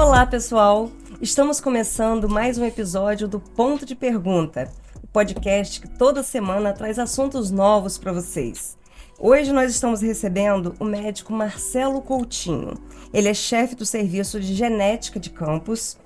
Olá, pessoal! Estamos começando mais um episódio do Ponto de Pergunta, o podcast que toda semana traz assuntos novos para vocês. Hoje nós estamos recebendo o médico Marcelo Coutinho. Ele é chefe do serviço de genética de campus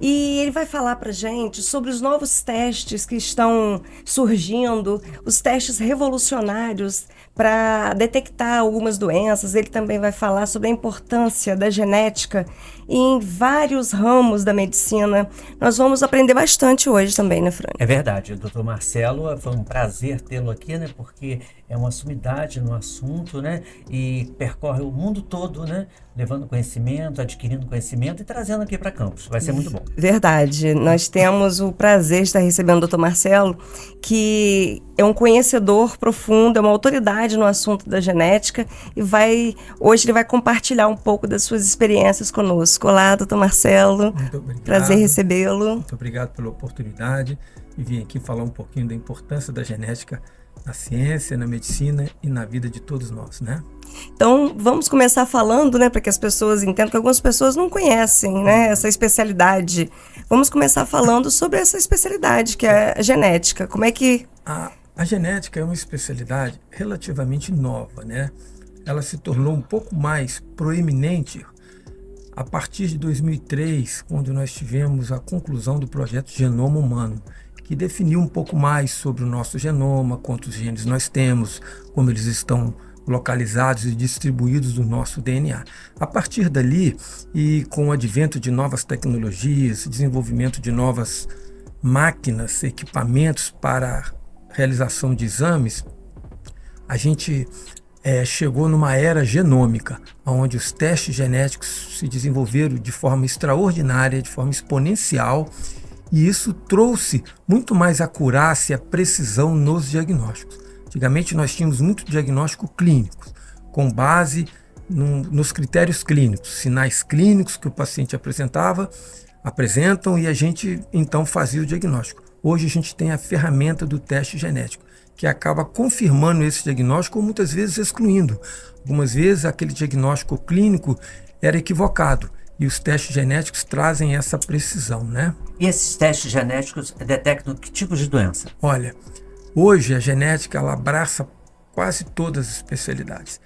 e ele vai falar para a gente sobre os novos testes que estão surgindo, os testes revolucionários para detectar algumas doenças. Ele também vai falar sobre a importância da genética em vários ramos da medicina. Nós vamos aprender bastante hoje também, né, Frank? É verdade, doutor Marcelo, foi um prazer tê-lo aqui, né, porque é uma sumidade no assunto, né, e percorre o mundo todo, né, levando conhecimento, adquirindo conhecimento e trazendo aqui para Campos. Vai ser muito bom. Verdade, nós temos o prazer de estar recebendo o doutor Marcelo, que é um conhecedor profundo, é uma autoridade no assunto da genética e hoje ele vai compartilhar um pouco das suas experiências conosco. Olá, doutor Marcelo. Muito obrigado. Prazer recebê-lo. Muito obrigado pela oportunidade e vim aqui falar um pouquinho da importância da genética na ciência, na medicina e na vida de todos nós, né? Então, vamos começar falando, né, para que as pessoas entendam, que algumas pessoas não conhecem, né, essa especialidade. Vamos começar falando sobre essa especialidade, que é a genética. Como é que... A genética é uma especialidade relativamente nova, né? Ela se tornou um pouco mais proeminente a partir de 2003, quando nós tivemos a conclusão do projeto Genoma Humano, que definiu um pouco mais sobre o nosso genoma, quantos genes nós temos, como eles estão localizados e distribuídos no nosso DNA. A partir dali, e com o advento de novas tecnologias, desenvolvimento de novas máquinas, equipamentos para realização de exames, a gente chegou numa era genômica, onde os testes genéticos se desenvolveram de forma extraordinária, de forma exponencial, e isso trouxe muito mais acurácia, precisão nos diagnósticos. Antigamente nós tínhamos muito diagnóstico clínico, com base nos critérios clínicos, sinais clínicos que o paciente apresentam e a gente então fazia o diagnóstico. Hoje a gente tem a ferramenta do teste genético, que acaba confirmando esse diagnóstico ou muitas vezes excluindo. Algumas vezes aquele diagnóstico clínico era equivocado e os testes genéticos trazem essa precisão, né? E esses testes genéticos detectam que tipo de doença? Olha, hoje a genética ela abraça quase todas as especialidades.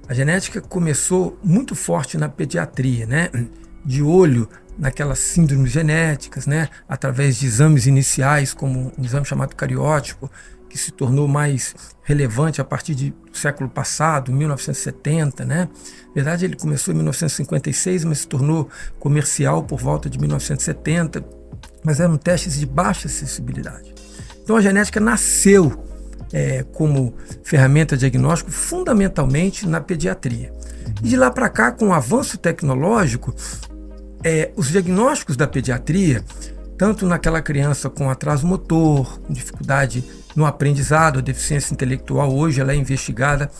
A genética começou muito forte na pediatria, né? De olho naquelas síndromes genéticas, né? Através de exames iniciais, como um exame chamado cariótipo, que se tornou mais relevante a partir do século passado, 1970, né? Na verdade, ele começou em 1956, mas se tornou comercial por volta de 1970, mas eram testes de baixa acessibilidade. Então, a genética nasceu como ferramenta diagnóstico fundamentalmente na pediatria. E de lá para cá, com o avanço tecnológico, os diagnósticos da pediatria, tanto naquela criança com atraso motor, com dificuldade no aprendizado, a deficiência intelectual, hoje ela é investigada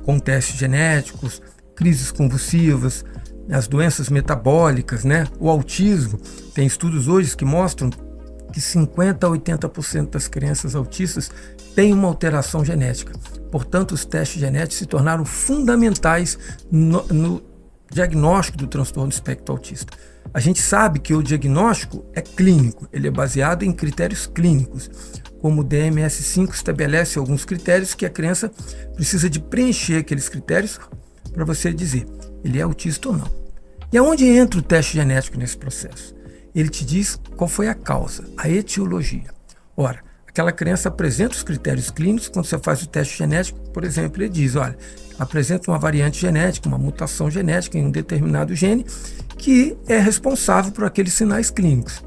com testes genéticos, crises convulsivas, as doenças metabólicas, né? O autismo. Tem estudos hoje que mostram que 50% a 80% das crianças autistas têm uma alteração genética. Portanto, os testes genéticos se tornaram fundamentais no diagnóstico do transtorno do espectro autista. A gente sabe que o diagnóstico é clínico, ele é baseado em critérios clínicos, como o DMS-5 estabelece alguns critérios que a criança precisa de preencher aqueles critérios para você dizer ele é autista ou não. E aonde entra o teste genético nesse processo? Ele te diz qual foi a causa, a etiologia. Ora, aquela criança apresenta os critérios clínicos, quando você faz o teste genético, por exemplo, ele diz, olha, apresenta uma variante genética, uma mutação genética em um determinado gene, que é responsável por aqueles sinais clínicos.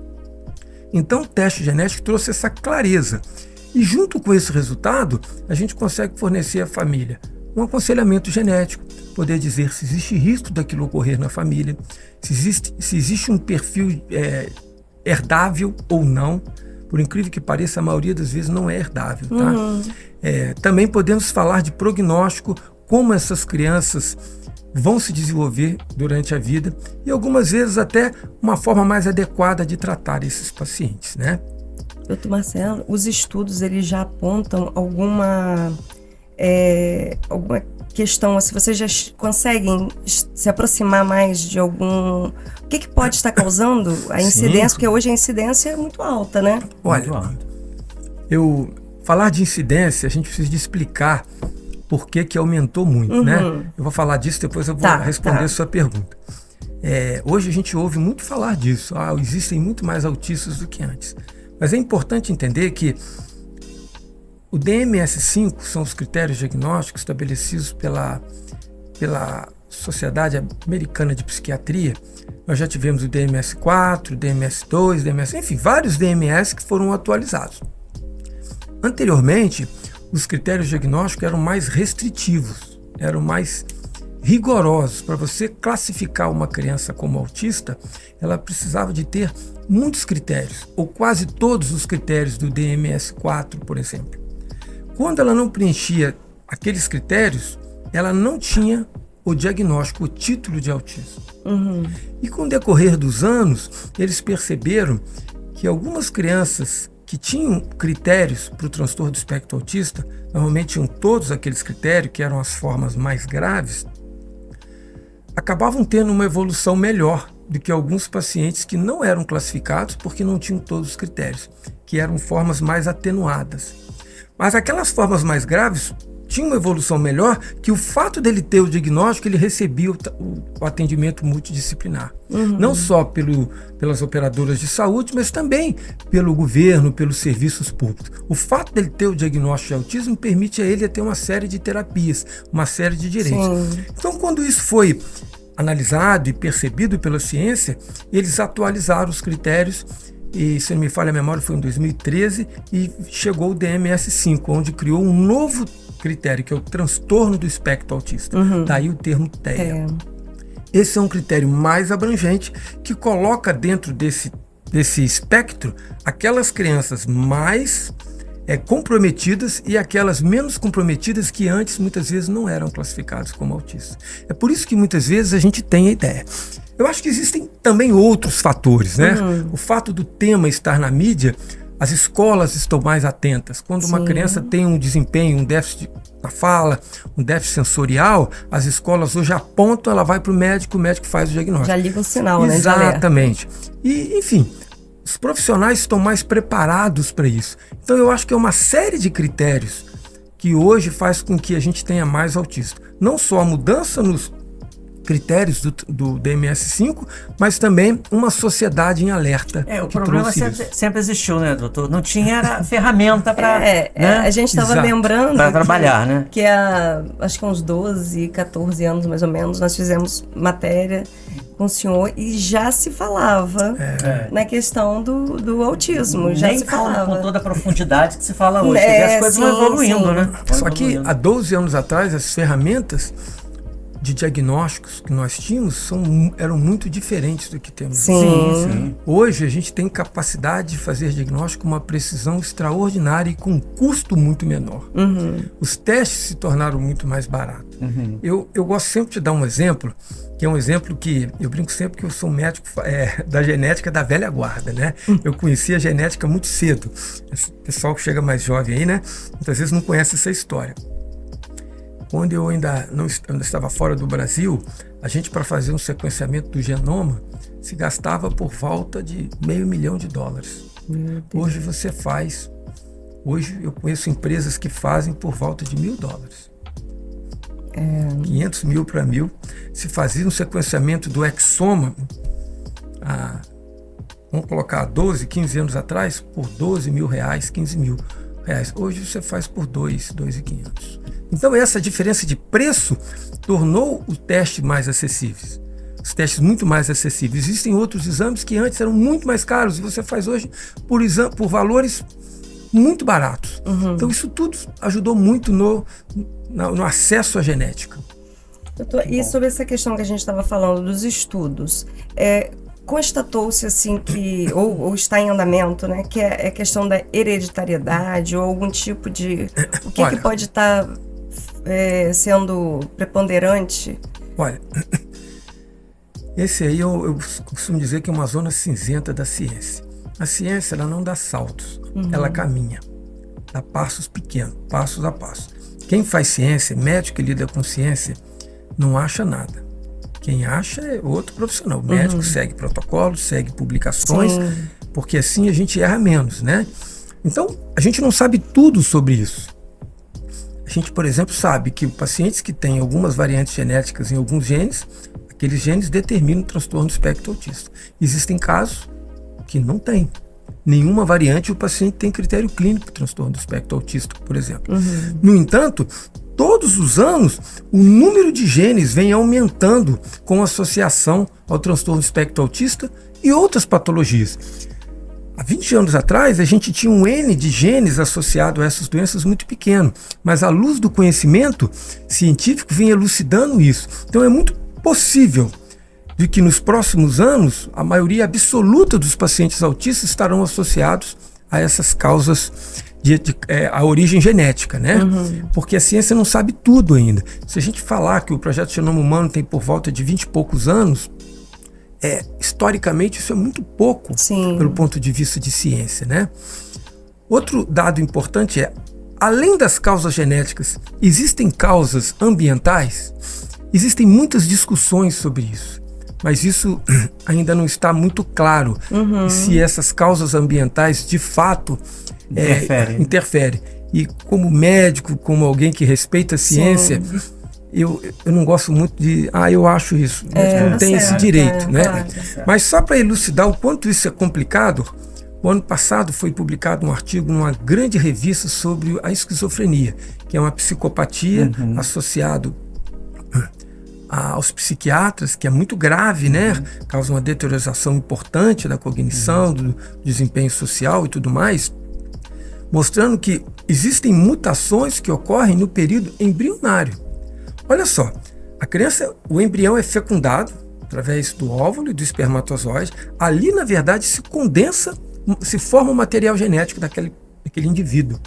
Então, o teste genético trouxe essa clareza. E junto com esse resultado, a gente consegue fornecer à família um aconselhamento genético, poder dizer se existe risco daquilo ocorrer na família, se existe um perfil herdável ou não. Por incrível que pareça, a maioria das vezes não é herdável. Tá? Também podemos falar de prognóstico, como essas crianças vão se desenvolver durante a vida e algumas vezes até uma forma mais adequada de tratar esses pacientes, né? Doutor Marcelo, os estudos eles já apontam alguma alguma questão, se vocês já conseguem se aproximar mais de algum... O que pode estar causando a incidência? Porque hoje a incidência é muito alta, né? Olha, falar de incidência, a gente precisa de explicar por que aumentou muito, né? Eu vou falar disso, depois eu vou responder a sua pergunta. Hoje a gente ouve muito falar disso. Existem muito mais autistas do que antes. Mas é importante entender que o DMS-5 são os critérios diagnósticos estabelecidos pela Sociedade Americana de Psiquiatria. Nós já tivemos o DMS-4, o DMS-2, enfim, vários DMS que foram atualizados. Anteriormente, os critérios diagnósticos eram mais restritivos, eram mais rigorosos. Para você classificar uma criança como autista, ela precisava de ter muitos critérios, ou quase todos os critérios do DMS-4, por exemplo. Quando ela não preenchia aqueles critérios, ela não tinha o diagnóstico, o título de autismo. E com o decorrer dos anos, eles perceberam que algumas crianças que tinham critérios para o transtorno do espectro autista, normalmente tinham todos aqueles critérios, que eram as formas mais graves, acabavam tendo uma evolução melhor do que alguns pacientes que não eram classificados porque não tinham todos os critérios, que eram formas mais atenuadas. Mas aquelas formas mais graves tinham uma evolução melhor, que o fato dele ter o diagnóstico, ele recebia o atendimento multidisciplinar. Não só pelas operadoras de saúde, mas também pelo governo, pelos serviços públicos. O fato dele ter o diagnóstico de autismo permite a ele ter uma série de terapias, uma série de direitos. Então, quando isso foi analisado e percebido pela ciência, eles atualizaram os critérios. E, se não me falha a memória, foi em 2013 e chegou o DMS-5, onde criou um novo critério, que é o transtorno do espectro autista. Daí o termo TEA. Esse é um critério mais abrangente que coloca dentro desse espectro aquelas crianças mais comprometidas e aquelas menos comprometidas que antes muitas vezes não eram classificadas como autistas. É por isso que muitas vezes a gente tem a ideia. Eu acho que existem também outros fatores, né? O fato do tema estar na mídia, as escolas estão mais atentas. Quando uma criança tem um desempenho, um déficit na fala, um déficit sensorial, as escolas hoje apontam, ela vai para o médico faz o diagnóstico. Já liga o sinal, né? Exatamente. E, enfim, os profissionais estão mais preparados para isso. Então eu acho que é uma série de critérios que hoje faz com que a gente tenha mais autistas. Não só a mudança nos critérios do DMS-5, mas também uma sociedade em alerta. O problema sempre existiu, né, doutor? Não tinha ferramenta para... A gente estava lembrando... Para trabalhar, né? Que acho que uns 12, 14 anos, mais ou menos, nós fizemos matéria com o senhor e já se falava na questão do autismo. Já se falava. Com toda a profundidade que se fala hoje. As coisas vão evoluindo, né? Só que há 12 anos atrás, as ferramentas de diagnósticos que nós tínhamos eram muito diferentes do que temos hoje. Hoje a gente tem capacidade de fazer diagnóstico com uma precisão extraordinária e com um custo muito menor. Os testes se tornaram muito mais baratos. Eu gosto sempre de dar um exemplo, que é um exemplo que eu brinco sempre que eu sou médico da genética da velha guarda, né? Eu conheci a genética muito cedo. Esse pessoal que chega mais jovem aí, né? Muitas vezes não conhece essa história. Quando eu ainda estava fora do Brasil, a gente, para fazer um sequenciamento do genoma, se gastava por volta de $500 milhão. Hoje você faz... Hoje eu conheço empresas que fazem por volta de $1.000. 500 mil para 1.000. Se fazia um sequenciamento do exoma, vamos colocar 12, 15 anos atrás, por R$12 mil, R$15 mil. Hoje você faz por 2.500. Então essa diferença de preço tornou o teste mais acessíveis. Os testes muito mais acessíveis. Existem outros exames que antes eram muito mais caros e você faz hoje por valores muito baratos. Então isso tudo ajudou muito no acesso à genética. Doutor, e sobre essa questão que a gente estava falando dos estudos, constatou-se assim que, ou está em andamento, né, que é a questão da hereditariedade ou algum tipo de... O que pode estar sendo preponderante? Olha, esse aí eu costumo dizer que é uma zona cinzenta da ciência. A ciência, ela não dá saltos, ela caminha, dá passos pequenos, passos a passo. Quem faz ciência, médico que lida com ciência, não acha nada. Quem acha é outro profissional. O médico segue protocolos, segue publicações, porque assim a gente erra menos, né? Então, a gente não sabe tudo sobre isso. A gente, por exemplo, sabe que pacientes que têm algumas variantes genéticas em alguns genes, aqueles genes determinam o transtorno do espectro autista. Existem casos que não tem nenhuma variante e o paciente tem critério clínico para o transtorno do espectro autista, por exemplo. No entanto, todos os anos, o número de genes vem aumentando com associação ao transtorno do espectro autista e outras patologias. Há 20 anos atrás, a gente tinha um N de genes associado a essas doenças muito pequeno, mas à luz do conhecimento científico vem elucidando isso. Então é muito possível de que nos próximos anos a maioria absoluta dos pacientes autistas estarão associados a essas causas a origem genética, né? Porque a ciência não sabe tudo ainda. Se a gente falar que o Projeto Genoma Humano tem por volta de 20 e poucos anos, historicamente isso é muito pouco pelo ponto de vista de ciência, né? Outro dado importante é, além das causas genéticas, existem causas ambientais? Existem muitas discussões sobre isso, mas isso ainda não está muito claro se essas causas ambientais de fato interferem. E como médico, como alguém que respeita a ciência, eu não gosto muito de eu acho isso, não tem esse direito, né? Claro, mas só para elucidar o quanto isso é complicado, o ano passado foi publicado um artigo numa grande revista sobre a esquizofrenia, que é uma psicopatia associada aos psiquiatras, que é muito grave, né? Causa uma deterioração importante da cognição, do desempenho social e tudo mais, mostrando que existem mutações que ocorrem no período embrionário. Olha só, a criança, o embrião é fecundado através do óvulo e do espermatozoide. Ali, na verdade, se condensa, se forma o material genético daquele indivíduo.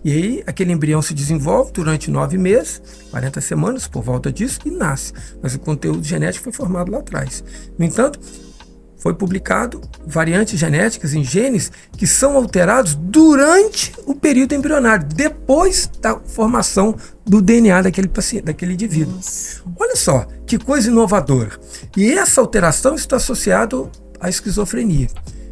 E aí, aquele embrião se desenvolve durante 9 meses, 40 semanas, por volta disso, e nasce. Mas o conteúdo genético foi formado lá atrás. No entanto, foi publicado variantes genéticas em genes que são alterados durante o período embrionário, depois da formação do DNA daquele paciente, daquele indivíduo. Nossa. Olha só, que coisa inovadora. E essa alteração está associada à esquizofrenia.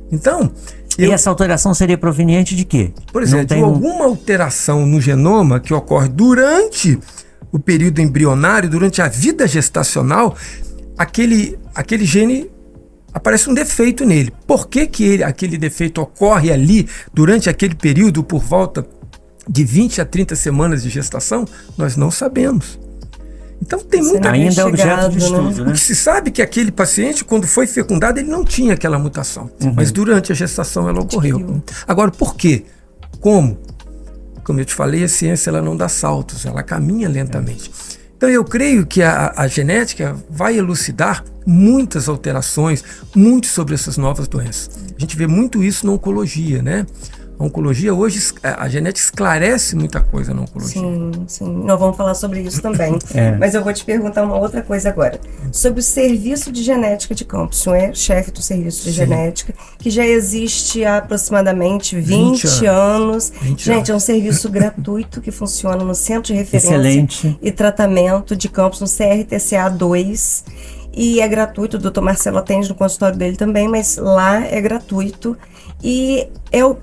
Então, e essa alteração seria proveniente de quê? Por exemplo, de alguma alteração no genoma que ocorre durante o período embrionário, durante a vida gestacional, aquele gene aparece um defeito nele. Por que aquele defeito ocorre ali durante aquele período por volta de 20 a 30 semanas de gestação? Nós não sabemos. Então tem muita ainda é objeto de estudo, né? O que se sabe é que aquele paciente, quando foi fecundado, ele não tinha aquela mutação. Mas durante a gestação ela ocorreu. Agora, por quê? Como? Como eu te falei, a ciência ela não dá saltos, ela caminha lentamente. Então eu creio que a genética vai elucidar muitas alterações, muito sobre essas novas doenças. A gente vê muito isso na oncologia, né? A oncologia hoje, a genética esclarece muita coisa na oncologia. Sim. Nós vamos falar sobre isso também. Mas eu vou te perguntar uma outra coisa agora. Sobre o serviço de genética de campo. O senhor é chefe do serviço de genética, que já existe há aproximadamente 20 anos. Gente, é um serviço gratuito que funciona no Centro de Referência e Tratamento de Campos, no CRTCA 2. E é gratuito, o doutor Marcelo atende no consultório dele também, mas lá é gratuito. E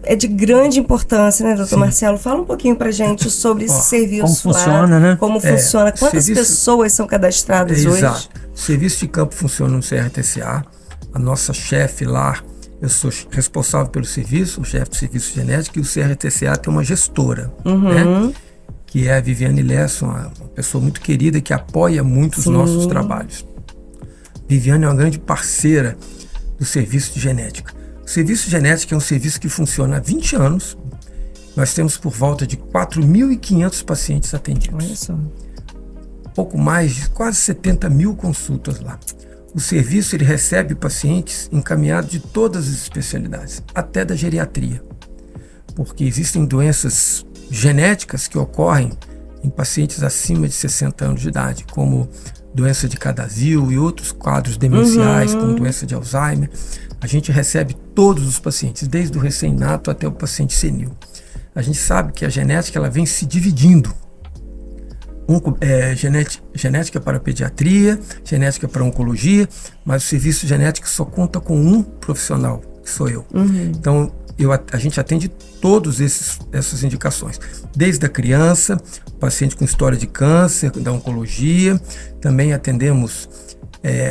é de grande importância, né, doutor Marcelo? Fala um pouquinho pra gente sobre esse serviço. Como funciona, né? Como funciona, quantas pessoas são cadastradas hoje? Exato. O serviço de campo funciona no CRTCA. A nossa chefe lá, eu sou responsável pelo serviço, o chefe do serviço genético, e o CRTCA tem uma gestora, né? Que é a Viviane Lesson, uma pessoa muito querida que apoia muito os nossos trabalhos. Viviane é uma grande parceira do serviço de genética. O serviço de genética é um serviço que funciona há 20 anos. Nós temos por volta de 4.500 pacientes atendidos. Olha só. Pouco mais de quase 70 mil consultas lá. O serviço ele recebe pacientes encaminhados de todas as especialidades, até da geriatria. Porque existem doenças genéticas que ocorrem em pacientes acima de 60 anos de idade, como doença de Cadazil e outros quadros demenciais, como doença de Alzheimer. A gente recebe todos os pacientes, desde o recém-nato até o paciente senil. A gente sabe que a genética ela vem se dividindo, genética para pediatria, genética para oncologia, mas o serviço genético só conta com um profissional, que sou eu. Então, a gente atende todas essas indicações, desde a criança, paciente com história de câncer, da oncologia, também atendemos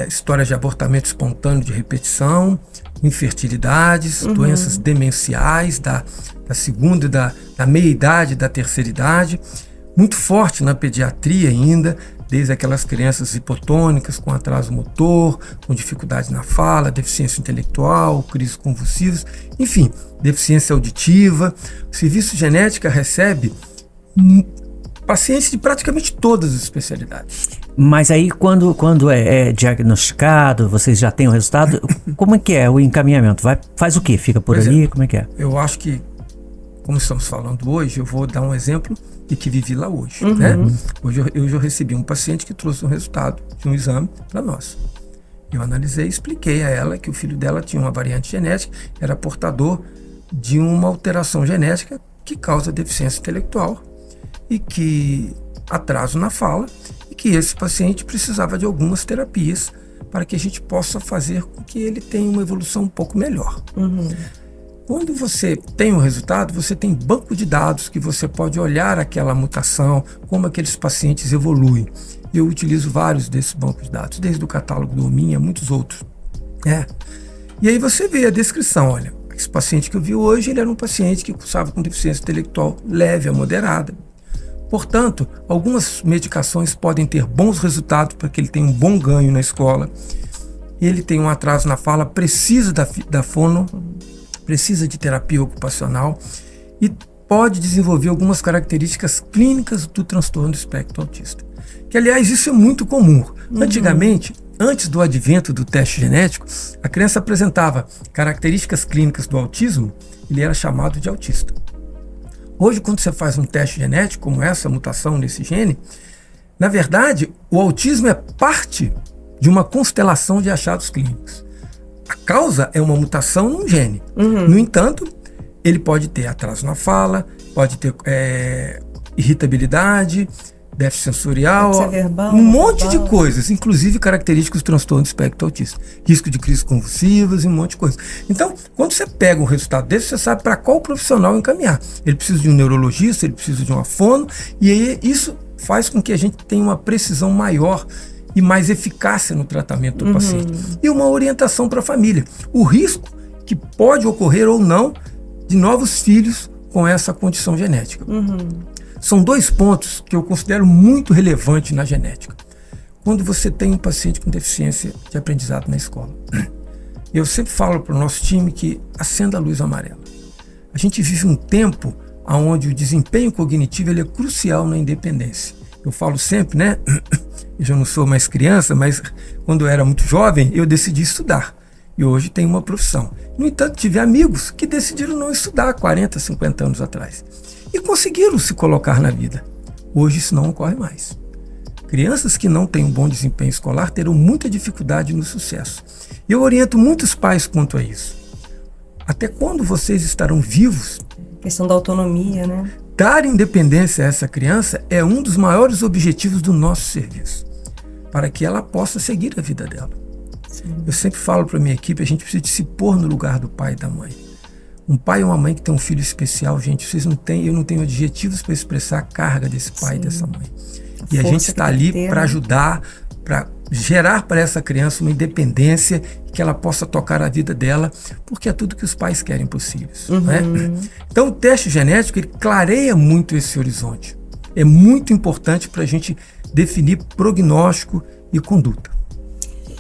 histórias de abortamento espontâneo de repetição, infertilidades, doenças demenciais da segunda, da meia-idade, da terceira idade, muito forte na pediatria ainda, desde aquelas crianças hipotônicas, com atraso motor, com dificuldade na fala, deficiência intelectual, crises convulsivas, enfim, deficiência auditiva. O serviço genética recebe pacientes de praticamente todas as especialidades. Mas aí, quando é diagnosticado, vocês já têm o resultado, como é que é o encaminhamento? Faz o quê? Fica por ali? Como é que é? Eu acho que, como estamos falando hoje, eu vou dar um exemplo de que vivi lá hoje. Né? Hoje eu já recebi um paciente que trouxe um resultado de um exame para nós. Eu analisei e expliquei a ela que o filho dela tinha uma variante genética, era portador de uma alteração genética que causa deficiência intelectual e que atraso na fala, e que esse paciente precisava de algumas terapias para que a gente possa fazer com que ele tenha uma evolução um pouco melhor. Quando você tem um resultado, você tem banco de dados que você pode olhar aquela mutação, como aqueles pacientes evoluem. Eu utilizo vários desses bancos de dados, desde o catálogo do OMINHA, muitos outros. E aí você vê a descrição, olha, esse paciente que eu vi hoje, ele era um paciente que cursava com deficiência intelectual leve a moderada. Portanto, algumas medicações podem ter bons resultados para que ele tenha um bom ganho na escola. Ele tem um atraso na fala, precisa da fono, precisa de terapia ocupacional e pode desenvolver algumas características clínicas do transtorno do espectro autista. Que, aliás, isso é muito comum. Antigamente, antes do advento do teste genético, a criança apresentava características clínicas do autismo, ele era chamado de autista. Hoje, quando você faz um teste genético, como essa mutação nesse gene, na verdade, o autismo é parte de uma constelação de achados clínicos. A causa é uma mutação num gene. No entanto, ele pode ter atraso na fala, pode ter irritabilidade, déficit sensorial, verbal, um monte de coisas, inclusive características do transtorno do espectro autista, risco de crises convulsivas e um monte de coisas. Então, quando você pega um resultado desse, você sabe para qual profissional encaminhar. Ele precisa de um neurologista, ele precisa de uma fono, e aí isso faz com que a gente tenha uma precisão maior e mais eficácia no tratamento do paciente. E uma orientação para a família. O risco que pode ocorrer ou não de novos filhos com essa condição genética. São dois pontos que eu considero muito relevantes na genética. Quando você tem um paciente com deficiência de aprendizado na escola, eu sempre falo para o nosso time que acenda a luz amarela. A gente vive um tempo onde o desempenho cognitivo ele é crucial na independência. Eu falo sempre, né? Eu já não sou mais criança, mas quando eu era muito jovem, eu decidi estudar. E hoje tenho uma profissão. No entanto, tive amigos que decidiram não estudar 40, 50 anos atrás. E conseguiram se colocar na vida. Hoje isso não ocorre mais. Crianças que não têm um bom desempenho escolar terão muita dificuldade no sucesso. Eu oriento muitos pais quanto a isso. Até quando vocês estarão vivos? Questão da autonomia, né? Dar independência a essa criança é um dos maiores objetivos do nosso serviço, para que ela possa seguir a vida dela. Sim. Eu sempre falo para a minha equipe, a gente precisa de se pôr no lugar do pai e da mãe. Um pai e uma mãe que tem um filho especial, gente, eu não tenho adjetivos para expressar a carga desse pai e dessa mãe. E a gente está ali para ajudar, para gerar para essa criança uma independência, que ela possa tocar a vida dela, porque é tudo que os pais querem possíveis. Né? Então o teste genético ele clareia muito esse horizonte. É muito importante para a gente definir prognóstico e conduta.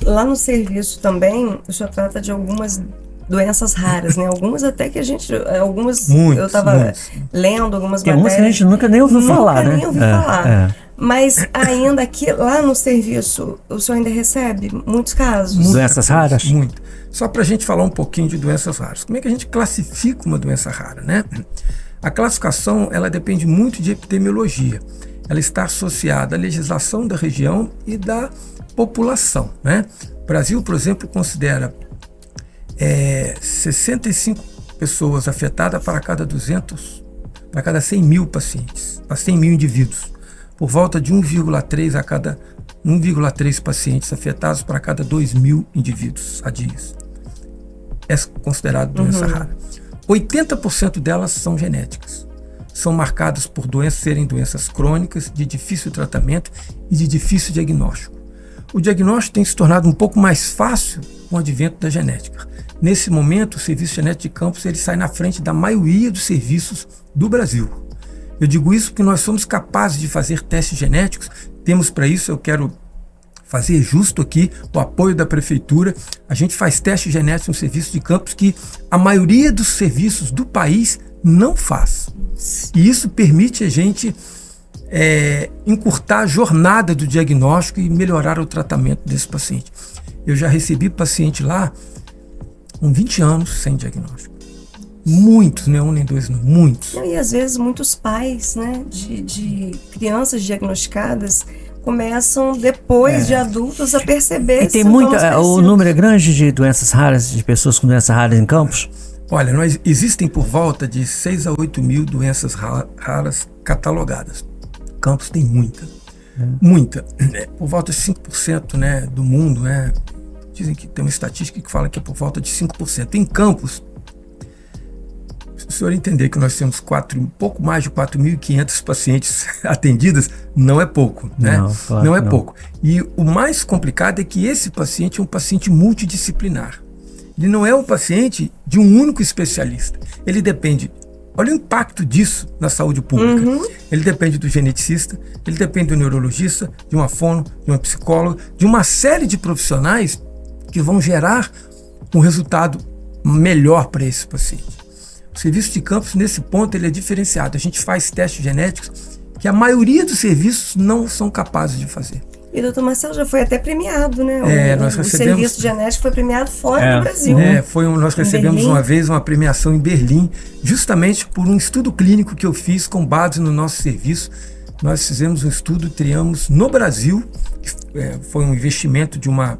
Lá no serviço também, o senhor trata de algumas doenças raras, né? Algumas até que a gente... eu estava lendo algumas matérias. Tem umas que a gente nunca nem ouviu falar, né? Nem ouviu falar. Mas ainda aqui, lá no serviço, o senhor ainda recebe muitos casos? Doenças raras? Muito. Só para a gente falar um pouquinho de doenças raras. Como é que a gente classifica uma doença rara, né? A classificação, ela depende muito de epidemiologia. Ela está associada à legislação da região e da população, né? O Brasil, por exemplo, considera 65 pessoas afetadas para cada 100 mil pacientes, para 100 mil indivíduos. por volta de 1,3 pacientes afetados para cada 2.000 indivíduos sadios. É considerado doença rara. 80% delas são genéticas. São marcadas por serem doenças crônicas, de difícil tratamento e de difícil diagnóstico. O diagnóstico tem se tornado um pouco mais fácil com o advento da genética. Nesse momento, o Serviço Genético de Campos ele sai na frente da maioria dos serviços do Brasil. Eu digo isso porque nós somos capazes de fazer testes genéticos. Temos para isso, eu quero fazer justo aqui o apoio da Prefeitura. A gente faz testes genéticos no Serviço de Campos que a maioria dos serviços do país não faz. E isso permite a gente encurtar a jornada do diagnóstico e melhorar o tratamento desse paciente. Eu já recebi paciente lá com 20 anos sem diagnóstico. Muitos, não é um nem dois, não, muitos. E às vezes muitos pais, né, de crianças diagnosticadas começam depois de adultos a perceber. E tem o número é grande de doenças raras, de pessoas com doenças raras em Campos? Olha, existem por volta de 6 a 8 mil doenças raras catalogadas. Campos tem muita. Por volta de 5%, né, do mundo, né, dizem que tem uma estatística que fala que é por volta de 5%. Em Campos, se o senhor entender que nós temos pouco mais de 4.500 pacientes atendidos, não é pouco, né? Não é pouco. E o mais complicado é que esse paciente é um paciente multidisciplinar. Ele não é um paciente de um único especialista. Ele depende, olha o impacto disso na saúde pública. Ele depende do geneticista, ele depende do neurologista, de uma fono, de uma psicóloga, de uma série de profissionais que vão gerar um resultado melhor para esse paciente. O Serviço de Campos, nesse ponto, ele é diferenciado. A gente faz testes genéticos que a maioria dos serviços não são capazes de fazer. E o doutor Marcelo já foi até premiado, né? Nós recebemos, o serviço genético foi premiado fora do Brasil. Nós recebemos uma vez uma premiação em Berlim, justamente por um estudo clínico que eu fiz com base no nosso serviço. Nós fizemos um estudo, criamos no Brasil, foi um investimento de uma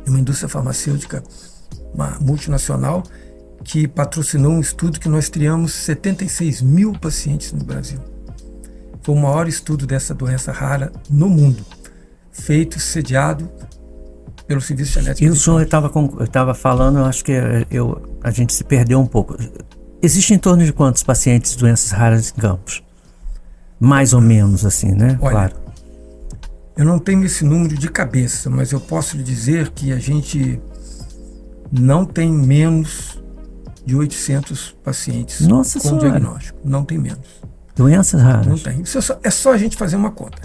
indústria farmacêutica, uma multinacional, que patrocinou um estudo que nós triamos 76 mil pacientes no Brasil. Foi o maior estudo dessa doença rara no mundo, feito, sediado pelo Serviço Genético. E o senhor estava falando, eu acho que a gente se perdeu um pouco. Existe em torno de quantos pacientes de doenças raras em Campos? Mais ou menos assim, né? Olha, claro. Eu não tenho esse número de cabeça, mas eu posso lhe dizer que a gente não tem menos de 800 pacientes com diagnóstico. Não tem menos. Doenças raras? Não tem. Isso é só a gente fazer uma conta.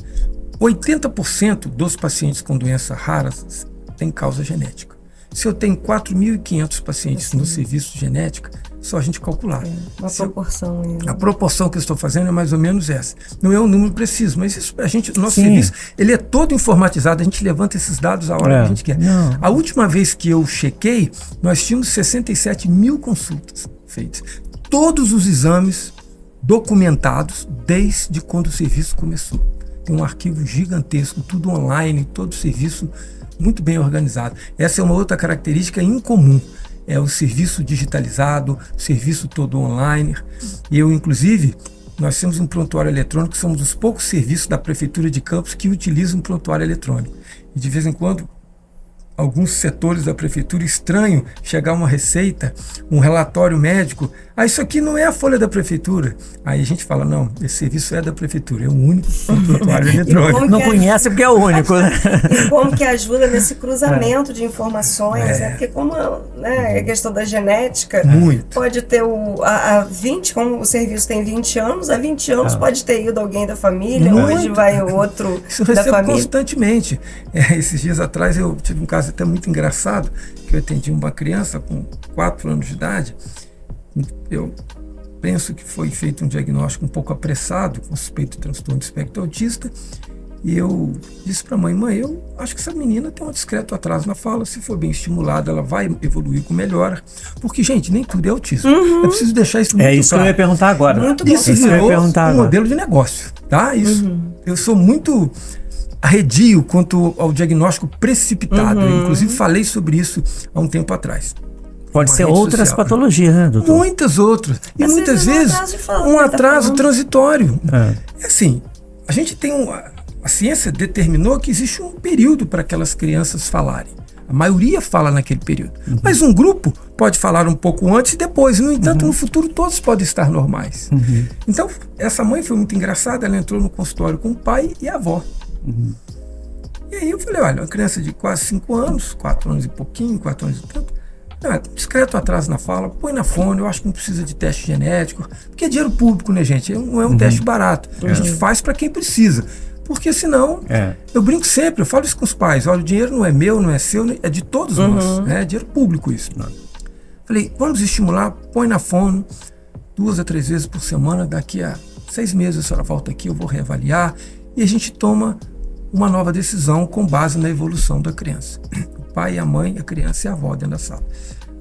80% dos pacientes com doenças raras têm causa genética. Se eu tenho 4.500 pacientes no serviço de genética, só a gente calcular. Uma proporção. A proporção que eu estou fazendo é mais ou menos essa. Não é um número preciso, mas isso o nosso serviço ele é todo informatizado, a gente levanta esses dados a hora que a gente quer. A última vez que eu chequei, nós tínhamos 67 mil consultas feitas. Todos os exames documentados desde quando o serviço começou. Tem um arquivo gigantesco, tudo online, todo o serviço muito bem organizado. Essa é uma outra característica incomum. É o serviço digitalizado, o serviço todo online. Inclusive, nós temos um prontuário eletrônico, somos os poucos serviços da Prefeitura de Campos que utilizam um prontuário eletrônico. E de vez em quando, alguns setores da Prefeitura estranham chegar uma receita, um relatório médico. Isso aqui não é a folha da Prefeitura. Aí a gente fala, não, esse serviço é da Prefeitura, é o único prontuário eletrônico. Não conhece porque é o único, né? E como que ajuda nesse cruzamento de informações, né? Porque como a questão da genética, pode ter há 20, como o serviço tem 20 anos, há 20 anos pode ter ido alguém da família, hoje vai outro Isso da recebo família. Constantemente. Esses dias atrás eu tive um caso até muito engraçado, que eu atendi uma criança com 4 anos de idade. Eu penso que foi feito um diagnóstico um pouco apressado, com suspeito de transtorno do espectro autista, e eu disse para a mãe, eu acho que essa menina tem um discreto atraso na fala, se for bem estimulada, ela vai evoluir com melhora, porque, gente, nem tudo é autismo. Eu preciso deixar isso muito claro. É isso que eu ia perguntar agora. Isso virou um modelo de negócio, tá? Eu sou muito arredio quanto ao diagnóstico precipitado. Eu, inclusive, falei sobre isso há um tempo atrás. Pode ser outras patologias, né, doutor? Muitas outras. E muitas vezes um atraso transitório. Assim, a gente tem a ciência determinou que existe um período para aquelas crianças falarem. A maioria fala naquele período. Mas um grupo pode falar um pouco antes e depois. No entanto, no futuro, todos podem estar normais. Então, essa mãe foi muito engraçada. Ela entrou no consultório com o pai e a avó. E aí eu falei, olha, uma criança de quase 5 anos, 4 anos e pouquinho, 4 anos e tanto, discreto atraso na fala, põe na fono, eu acho que não precisa de teste genético, porque é dinheiro público, né, gente? Não é um teste barato. A gente faz para quem precisa. Porque senão, eu brinco sempre, eu falo isso com os pais, olha, o dinheiro não é meu, não é seu, é de todos nós, é dinheiro público isso. Falei, vamos estimular, põe na fono, 2 a 3 vezes por semana, daqui a 6 meses a senhora volta aqui, eu vou reavaliar, e a gente toma uma nova decisão com base na evolução da criança. O pai, a mãe, a criança e a avó dentro da sala.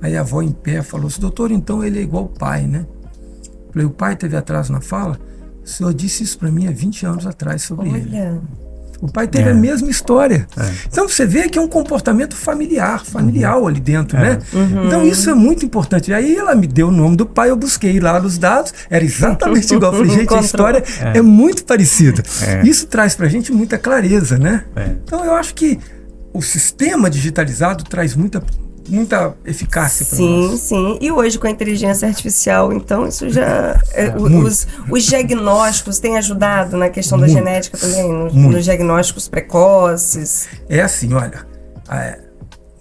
Aí a avó em pé falou assim, doutor, então ele é igual o pai, né? Falei, o pai teve atraso na fala? O senhor disse isso para mim há 20 anos atrás sobre ele. O pai teve a mesma história. Então você vê que é um comportamento familiar ali dentro, né? Então isso é muito importante. Aí ela me deu o nome do pai, eu busquei lá nos dados, era exatamente igual. Eu falei, gente, a história é muito parecida. Isso traz pra gente muita clareza, né? Então eu acho que o sistema digitalizado traz muita eficácia para nós. Sim. E hoje com a inteligência artificial, então isso já... os diagnósticos têm ajudado na questão da genética também, nos diagnósticos precoces? É assim, olha,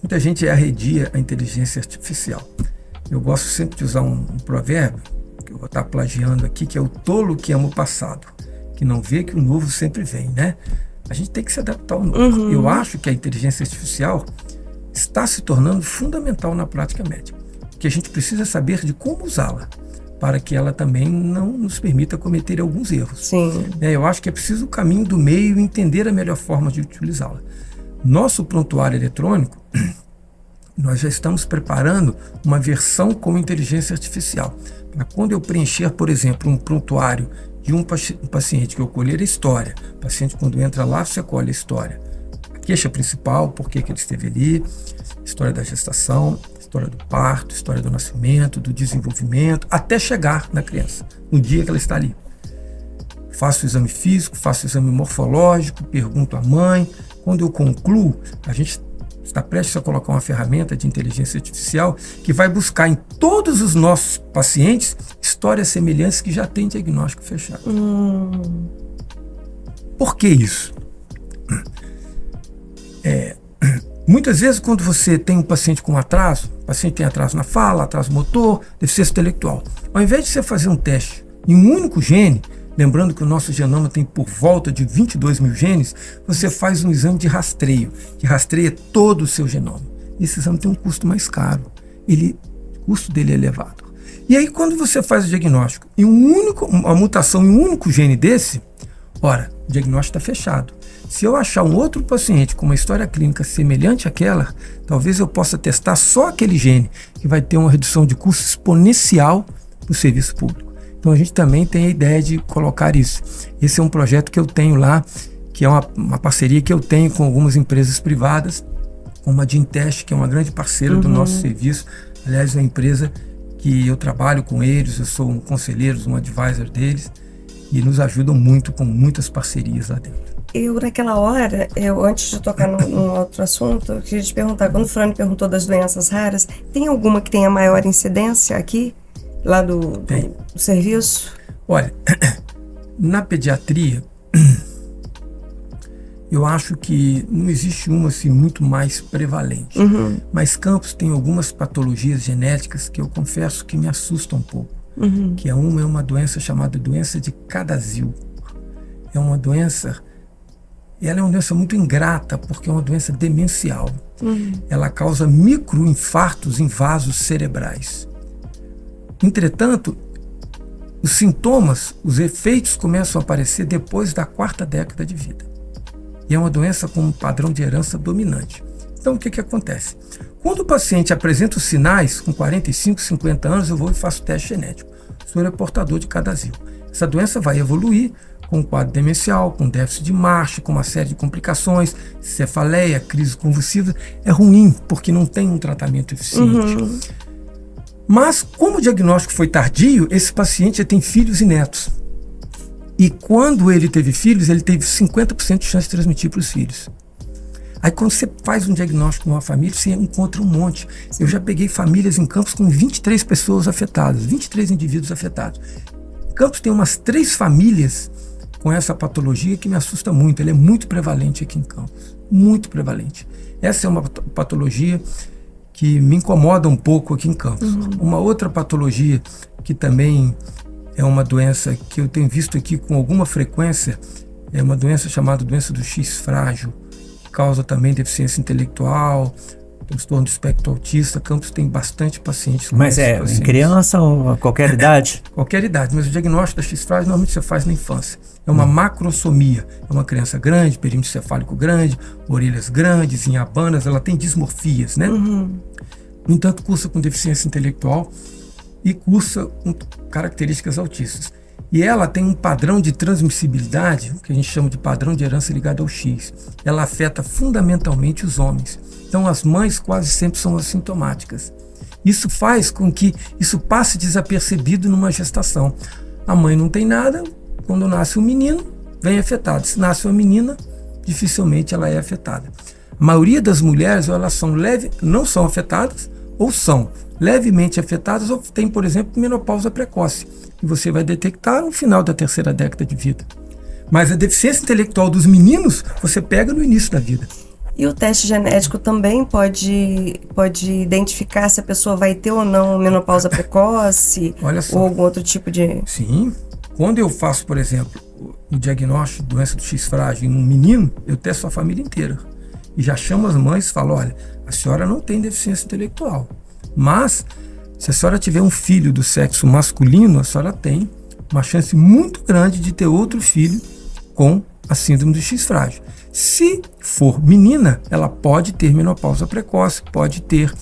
muita gente arredia a inteligência artificial. Eu gosto sempre de usar um provérbio, que eu vou estar plagiando aqui, que é o tolo que ama o passado, que não vê que o novo sempre vem, né? A gente tem que se adaptar ao novo. Eu acho que a inteligência artificial está se tornando fundamental na prática médica, que a gente precisa saber de como usá-la, para que ela também não nos permita cometer alguns erros. Eu acho que é preciso o caminho do meio e entender a melhor forma de utilizá-la. Nosso prontuário eletrônico, nós já estamos preparando uma versão com inteligência artificial. Para quando eu preencher, por exemplo, um prontuário de um paciente que eu colher a história, o paciente quando entra lá, você colhe a história. Queixa principal, por que ele esteve ali, história da gestação, história do parto, história do nascimento, do desenvolvimento, até chegar na criança, no dia que ela está ali. Faço o exame físico, faço o exame morfológico, pergunto à mãe. Quando eu concluo, a gente está prestes a colocar uma ferramenta de inteligência artificial que vai buscar em todos os nossos pacientes histórias semelhantes que já têm diagnóstico fechado. Por que isso? Muitas vezes quando você tem um paciente com atraso, o paciente tem atraso na fala, atraso motor, deficiência intelectual, ao invés de você fazer um teste em um único gene, lembrando que o nosso genoma tem por volta de 22 mil genes, você faz um exame de rastreio, que rastreia todo o seu genoma. Esse exame tem um custo mais caro, o custo dele é elevado. E aí quando você faz o diagnóstico em uma mutação em um único gene desse, ora, o diagnóstico está fechado. Se eu achar um outro paciente com uma história clínica semelhante àquela, talvez eu possa testar só aquele gene, que vai ter uma redução de custo exponencial no serviço público. Então a gente também tem a ideia de colocar isso. Esse é um projeto que eu tenho lá, que é uma parceria que eu tenho com algumas empresas privadas, como a Gentest, que é uma grande parceira do nosso serviço. Aliás, é uma empresa que eu trabalho com eles, eu sou um conselheiro, um advisor deles, e nos ajudam muito com muitas parcerias lá dentro. Naquela hora, antes de tocar num outro assunto, eu queria te perguntar, quando o Frane perguntou das doenças raras, tem alguma que tenha maior incidência aqui, lá do serviço? Olha, na pediatria, eu acho que não existe uma assim, muito mais prevalente. Mas Campos tem algumas patologias genéticas que eu confesso que me assustam um pouco. Que é uma doença chamada doença de Cadazil. É uma doença... Ela é uma doença muito ingrata, porque é uma doença demencial. Ela causa microinfartos em vasos cerebrais. Entretanto, os sintomas, os efeitos começam a aparecer depois da 4ª década de vida. E é uma doença com um padrão de herança dominante. Então, o que acontece? Quando o paciente apresenta os sinais, com 45, 50 anos, eu vou e faço teste genético. O senhor é portador de Cadazil. Essa doença vai evoluir com um quadro demencial, com déficit de marcha, com uma série de complicações, cefaleia, crise convulsiva. É ruim, porque não tem um tratamento eficiente. Mas, como o diagnóstico foi tardio, esse paciente já tem filhos e netos. E quando ele teve filhos, ele teve 50% de chance de transmitir para os filhos. Aí quando você faz um diagnóstico numa família, você encontra um monte. Eu já peguei famílias em Campos com 23 pessoas afetadas, 23 indivíduos afetados. Em Campos tem umas 3 famílias com essa patologia que me assusta muito. Ela é muito prevalente aqui em Campos, muito prevalente. Essa é uma patologia que me incomoda um pouco aqui em Campos. Uma outra patologia que também é uma doença que eu tenho visto aqui com alguma frequência, é uma doença chamada doença do X frágil, que causa também deficiência intelectual, transtorno do espectro autista. Campos tem bastante pacientes com Mas é pacientes. Em criança ou a qualquer idade? Qualquer idade, mas o diagnóstico da X frágil normalmente você faz na infância. É uma macrosomia, é uma criança grande, perímetro cefálico grande, orelhas grandes, inhabanas, ela tem dismorfias, né? No entanto, cursa com deficiência intelectual e cursa com características autistas. E ela tem um padrão de transmissibilidade, que a gente chama de padrão de herança ligado ao X. Ela afeta fundamentalmente os homens. Então as mães quase sempre são assintomáticas. Isso faz com que isso passe desapercebido numa gestação. A mãe não tem nada, quando nasce um menino, vem afetado. Se nasce uma menina, dificilmente ela é afetada. A maioria das mulheres, ou elas são não são afetadas, ou são levemente afetadas, ou tem, por exemplo, menopausa precoce, que você vai detectar no final da 3ª década de vida. Mas a deficiência intelectual dos meninos, você pega no início da vida. E o teste genético também pode identificar se a pessoa vai ter ou não menopausa precoce, Olha só. ou algum outro tipo de... Sim. Quando eu faço, por exemplo, o diagnóstico de doença do X frágil em um menino, eu testo a família inteira. E já chamo as mães e falo, olha, a senhora não tem deficiência intelectual. Mas, se a senhora tiver um filho do sexo masculino, a senhora tem uma chance muito grande de ter outro filho com a síndrome do X frágil. Se for menina, ela pode ter menopausa precoce, pode ter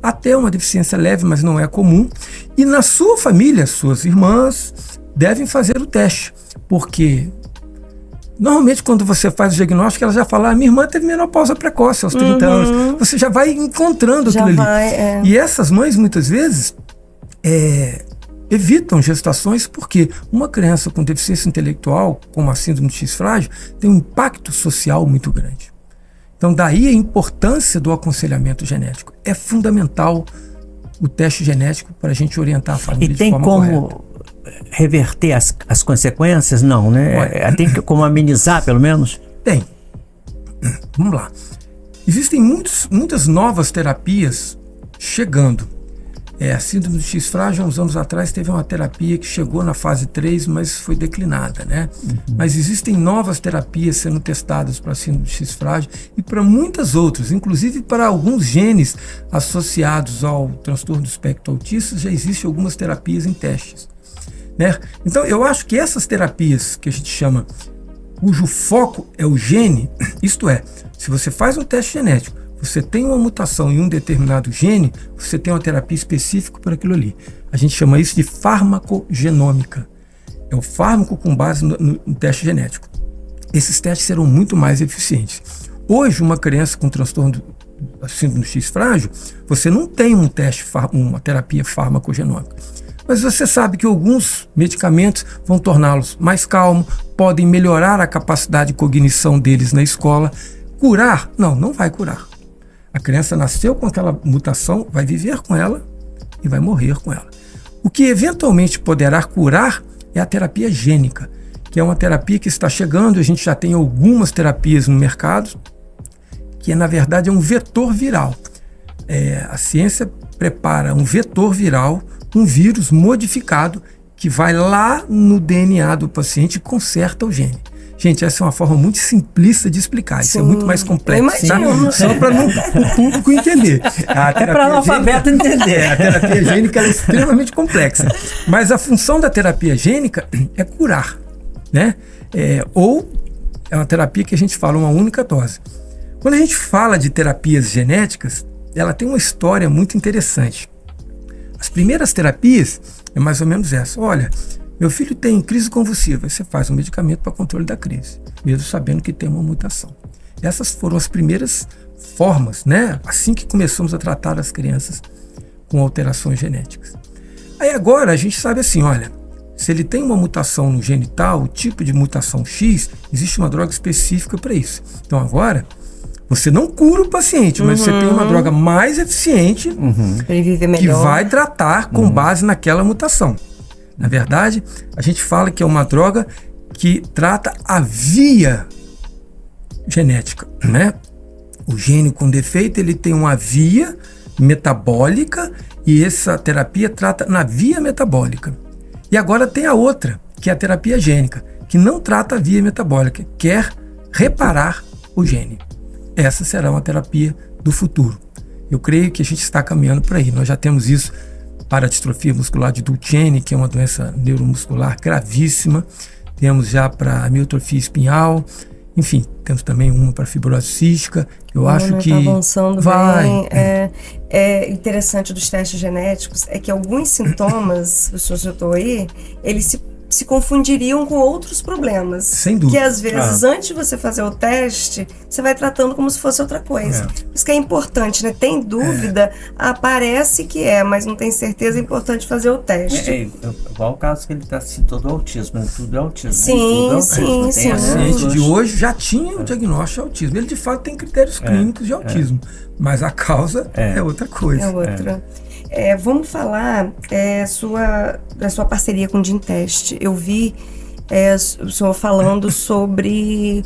até uma deficiência leve, mas não é comum. E na sua família, suas irmãs devem fazer o teste, porque normalmente quando você faz o diagnóstico, ela já fala, minha irmã teve menopausa precoce aos 30 anos. Você já vai encontrando aquilo ali. E essas mães, muitas vezes, evitam gestações porque uma criança com deficiência intelectual, como a síndrome de X frágil, tem um impacto social muito grande. Então, daí a importância do aconselhamento genético. É fundamental o teste genético para a gente orientar a família de forma correta. E tem como reverter as consequências? Não, né? Tem como amenizar, pelo menos? Tem. Vamos lá. Existem muitas novas terapias chegando. A síndrome do X frágil, há uns anos atrás, teve uma terapia que chegou na fase 3, mas foi declinada, né? Mas existem novas terapias sendo testadas para a síndrome do X frágil e para muitas outras, inclusive para alguns genes associados ao transtorno do espectro autista, já existem algumas terapias em testes, né? Então, eu acho que essas terapias que a gente chama, cujo foco é o gene, isto é, se você faz um teste genético, você tem uma mutação em um determinado gene, você tem uma terapia específica para aquilo ali. A gente chama isso de farmacogenômica. É o fármaco com base no teste genético. Esses testes serão muito mais eficientes. Hoje, uma criança com transtorno da síndrome do X frágil, você não tem uma terapia farmacogenômica. Mas você sabe que alguns medicamentos vão torná-los mais calmos, podem melhorar a capacidade de cognição deles na escola. Curar? Não vai curar. A criança nasceu com aquela mutação, vai viver com ela e vai morrer com ela. O que eventualmente poderá curar é a terapia gênica, que é uma terapia que está chegando, a gente já tem algumas terapias no mercado, que na verdade é um vetor viral. A ciência prepara um vetor viral, um vírus modificado, que vai lá no DNA do paciente e conserta o gene. Gente, essa é uma forma muito simplista de explicar. Isso é muito mais complexo, tá? Só para o público entender. Até para o analfabeto entender. A terapia gênica é extremamente complexa. Mas a função da terapia gênica é curar, né? Ou é uma terapia que a gente fala uma única dose. Quando a gente fala de terapias genéticas, ela tem uma história muito interessante. As primeiras terapias é mais ou menos essa. Olha, meu filho tem crise convulsiva, você faz um medicamento para controle da crise, mesmo sabendo que tem uma mutação. Essas foram as primeiras formas, né? Assim que começamos a tratar as crianças com alterações genéticas. Aí agora a gente sabe assim, olha, Se ele tem uma mutação no gene tal, o tipo de mutação X, existe uma droga específica para isso. Então agora, você não cura o paciente, mas você tem uma droga mais eficiente Pra ele viver melhor. que vai tratar com base naquela mutação. Na verdade, a gente fala que é uma droga que trata a via genética, né? O gene com defeito, ele tem uma via metabólica e essa terapia trata na via metabólica. E agora tem a outra, que é a terapia gênica, que não trata a via metabólica, quer reparar o gene. Essa será uma terapia do futuro. Eu creio que a gente está caminhando por aí. Nós já temos isso para a distrofia muscular de Duchenne, que é uma doença neuromuscular gravíssima. Temos já para a miotrofia espinhal. Enfim, temos também uma para fibrose cística. Eu acho que tá avançando vai. bem. É interessante dos testes genéticos é que alguns sintomas, o senhor citou aí, eles se confundiriam com outros problemas. Sem dúvida. Que às vezes, antes de você fazer o teste, você vai tratando como se fosse outra coisa. Por isso que é importante, né? Tem dúvida, parece que mas não tem certeza, é importante fazer o teste. Igual o caso que ele está citando do autismo, né? Tudo é autismo. Sim, né? sim. O paciente de hoje já tinha o diagnóstico de autismo. Ele, de fato, tem critérios clínicos de autismo, mas a causa é outra coisa. É outra. Vamos falar da sua parceria com o Gentest. Eu vi o senhor falando sobre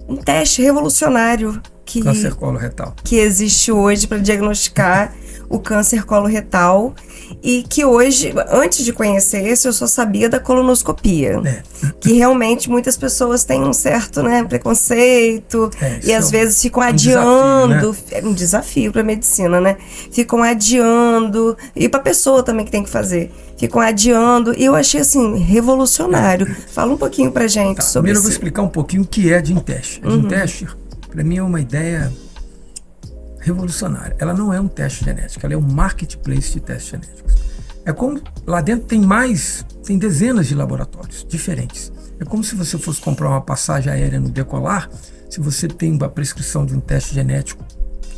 um teste revolucionário Câncer coloretal. Que existe hoje para diagnosticar o câncer coloretal e que hoje, antes de conhecer esse, eu só sabia da colonoscopia. Que realmente muitas pessoas têm um certo preconceito e às vezes ficam adiando. É um desafio para a medicina, né? Ficam adiando, e para a pessoa também que tem que fazer. Ficam adiando, e eu achei assim, revolucionário. Fala um pouquinho pra gente sobre primeiro isso. Eu vou explicar um pouquinho o que é a Gentest. A Gentest, para mim, é uma ideia revolucionária. Ela não é um teste genético, ela é um marketplace de testes genéticos. É como, lá dentro tem dezenas de laboratórios diferentes. É como se você fosse comprar uma passagem aérea no Decolar, se você tem uma prescrição de um teste genético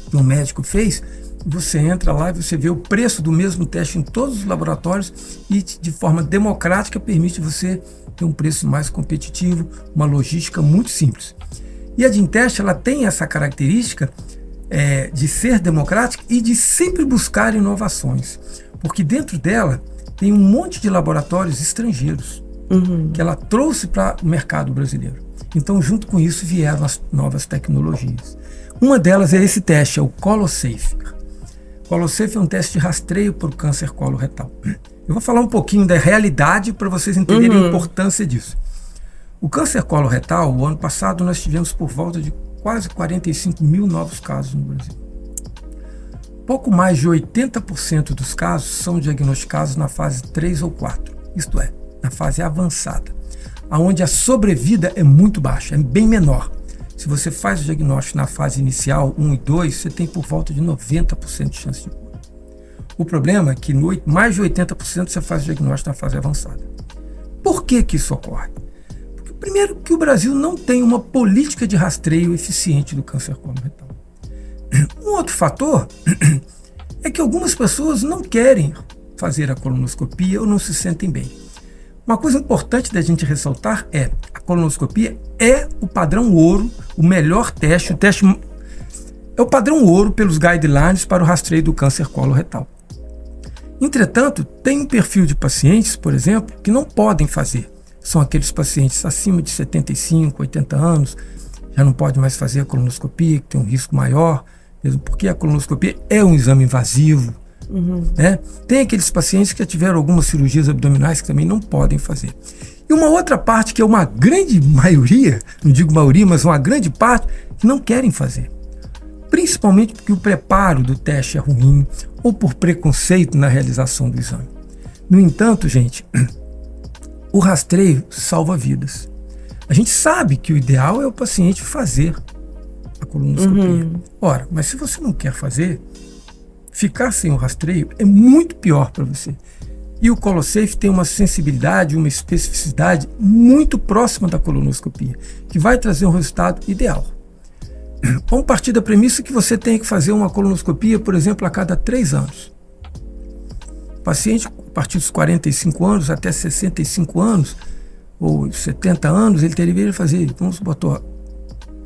que um médico fez, você entra lá e você vê o preço do mesmo teste em todos os laboratórios e de forma democrática permite você ter um preço mais competitivo, uma logística muito simples. E a Gentest, ela tem essa característica de ser democrática e de sempre buscar inovações, porque dentro dela tem um monte de laboratórios estrangeiros que ela trouxe para o mercado brasileiro. Então, junto com isso, vieram as novas tecnologias. Uma delas é esse teste, é o ColoSafe. ColoSafe é um teste de rastreio para o câncer coloretal. Eu vou falar um pouquinho da realidade para vocês entenderem a importância disso. O câncer coloretal, o ano passado, nós tivemos por volta de quase 45 mil novos casos no Brasil. Pouco mais de 80% dos casos são diagnosticados na fase 3 ou 4, isto é, na fase avançada, onde a sobrevida é muito baixa, é bem menor. Se você faz o diagnóstico na fase inicial, 1 e 2, você tem por volta de 90% de chance de cura. O problema é que mais de 80% você faz o diagnóstico na fase avançada. Por que isso ocorre? Porque, primeiro, que o Brasil não tem uma política de rastreio eficiente do câncer coloretal. Um outro fator é que algumas pessoas não querem fazer a colonoscopia ou não se sentem bem. Uma coisa importante da gente ressaltar é a colonoscopia é o padrão ouro, o melhor teste, é o padrão ouro pelos guidelines para o rastreio do câncer coloretal. Entretanto, tem um perfil de pacientes, por exemplo, que não podem fazer. São aqueles pacientes acima de 75, 80 anos, já não pode mais fazer a colonoscopia, que tem um risco maior, mesmo porque a colonoscopia é um exame invasivo. Né? Tem aqueles pacientes que já tiveram algumas cirurgias abdominais que também não podem fazer. E uma outra parte, que é uma grande maioria, não digo maioria, mas uma grande parte, que não querem fazer. Principalmente porque o preparo do teste é ruim ou por preconceito na realização do exame. No entanto, gente, o rastreio salva vidas. A gente sabe que o ideal é o paciente fazer a colonoscopia. Ora, mas se você não quer fazer, ficar sem o rastreio é muito pior para você. E o ColoSafe tem uma sensibilidade, uma especificidade muito próxima da colonoscopia, que vai trazer um resultado ideal. Vamos partir da premissa que você tem que fazer uma colonoscopia, por exemplo, a cada 3 anos. O paciente partir dos 45 anos até 65 anos, ou 70 anos, ele deveria fazer, vamos botar,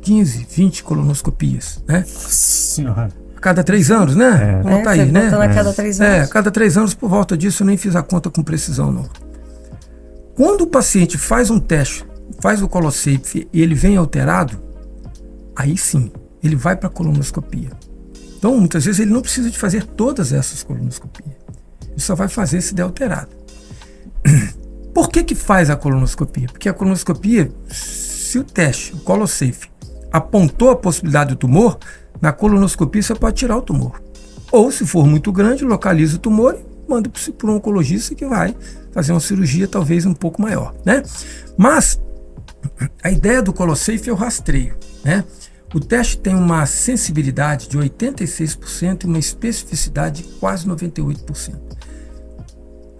15, 20 colonoscopias, né? Senhora. A cada 3 anos, né? Vamos botar aí, né? A cada 3 anos. A cada 3 anos, por volta disso, eu nem fiz a conta com precisão, não. Quando o paciente faz um teste, faz o colosafe e ele vem alterado, aí sim, ele vai para a colonoscopia. Então, muitas vezes, ele não precisa de fazer todas essas colonoscopias. Ele só vai fazer se der alterado. Por que faz a colonoscopia? Porque a colonoscopia, se o teste, o colosafe, apontou a possibilidade do tumor, na colonoscopia você pode tirar o tumor. Ou, se for muito grande, localiza o tumor e manda para um oncologista que vai fazer uma cirurgia talvez um pouco maior, né? Mas a ideia do colosafe é o rastreio, né? O teste tem uma sensibilidade de 86% e uma especificidade de quase 98%.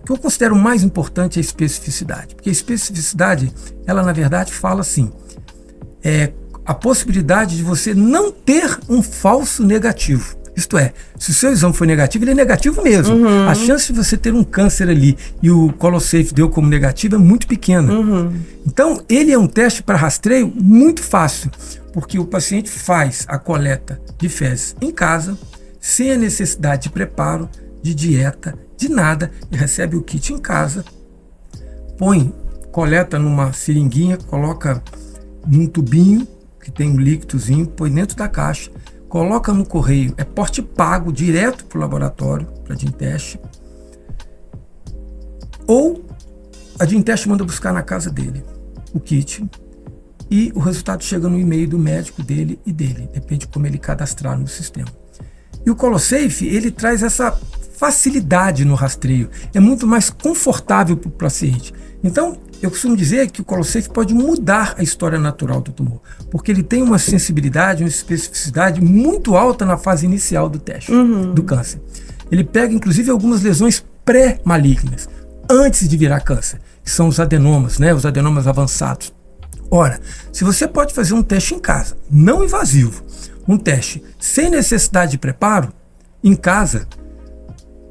O que eu considero mais importante é a especificidade, porque a especificidade, ela na verdade fala assim, a possibilidade de você não ter um falso negativo. Isto é, se o seu exame foi negativo, ele é negativo mesmo. Uhum. A chance de você ter um câncer ali e o colosafe deu como negativo é muito pequena. Uhum. Então, ele é um teste para rastreio muito fácil, porque o paciente faz a coleta de fezes em casa, sem a necessidade de preparo, de dieta, de nada, e recebe o kit em casa, coleta numa seringuinha, coloca num tubinho que tem um líquidozinho, põe dentro da caixa, coloca no correio, é porte pago direto para o laboratório, para a Gentest, ou a Gentest manda buscar na casa dele o kit e o resultado chega no e-mail do médico dele e dele, depende de como ele cadastrar no sistema. E o colosafe, ele traz essa facilidade no rastreio, é muito mais confortável para o paciente. Então, eu costumo dizer que o colosafe pode mudar a história natural do tumor, porque ele tem uma sensibilidade, uma especificidade muito alta na fase inicial do teste, do câncer. Ele pega, inclusive, algumas lesões pré-malignas, antes de virar câncer, que são os adenomas, né, os adenomas avançados. Ora, se você pode fazer um teste em casa, não invasivo, um teste sem necessidade de preparo, em casa,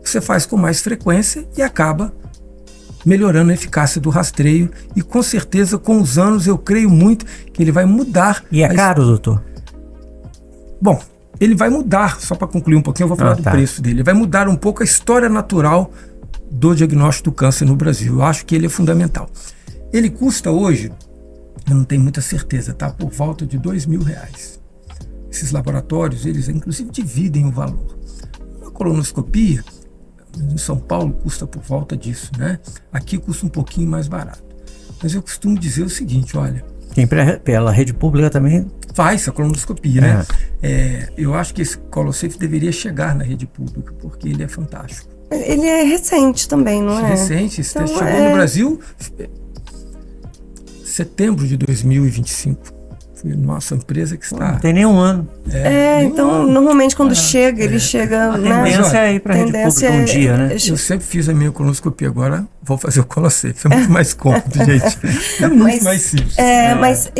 você faz com mais frequência e acaba melhorando a eficácia do rastreio e com certeza com os anos eu creio muito que ele vai mudar. E é caro, doutor? Bom, ele vai mudar, só para concluir um pouquinho, eu vou falar do preço dele. Ele vai mudar um pouco a história natural do diagnóstico do câncer no Brasil. Eu acho que ele é fundamental. Ele custa hoje, eu não tenho muita certeza, tá? Por volta de R$2.000. Esses laboratórios, eles inclusive dividem o valor. Uma colonoscopia em São Paulo custa por volta disso, né? Aqui custa um pouquinho mais barato. Mas eu costumo dizer o seguinte, olha... Tem pela rede pública também? Faz a colonoscopia, né? Eu acho que esse colosafe deveria chegar na rede pública, porque ele é fantástico. Ele é recente também, não é? Recente, esse teste chegou no Brasil em setembro de 2025. Foi nossa empresa que está... Não tem nenhum ano. Então, normalmente quando chega, ele chega... A tendência é ir para a rede pública um dia, né? Eu sempre fiz a minha colonoscopia, agora vou fazer o colosafe. É muito mais cômodo, gente. É muito mais simples. Mas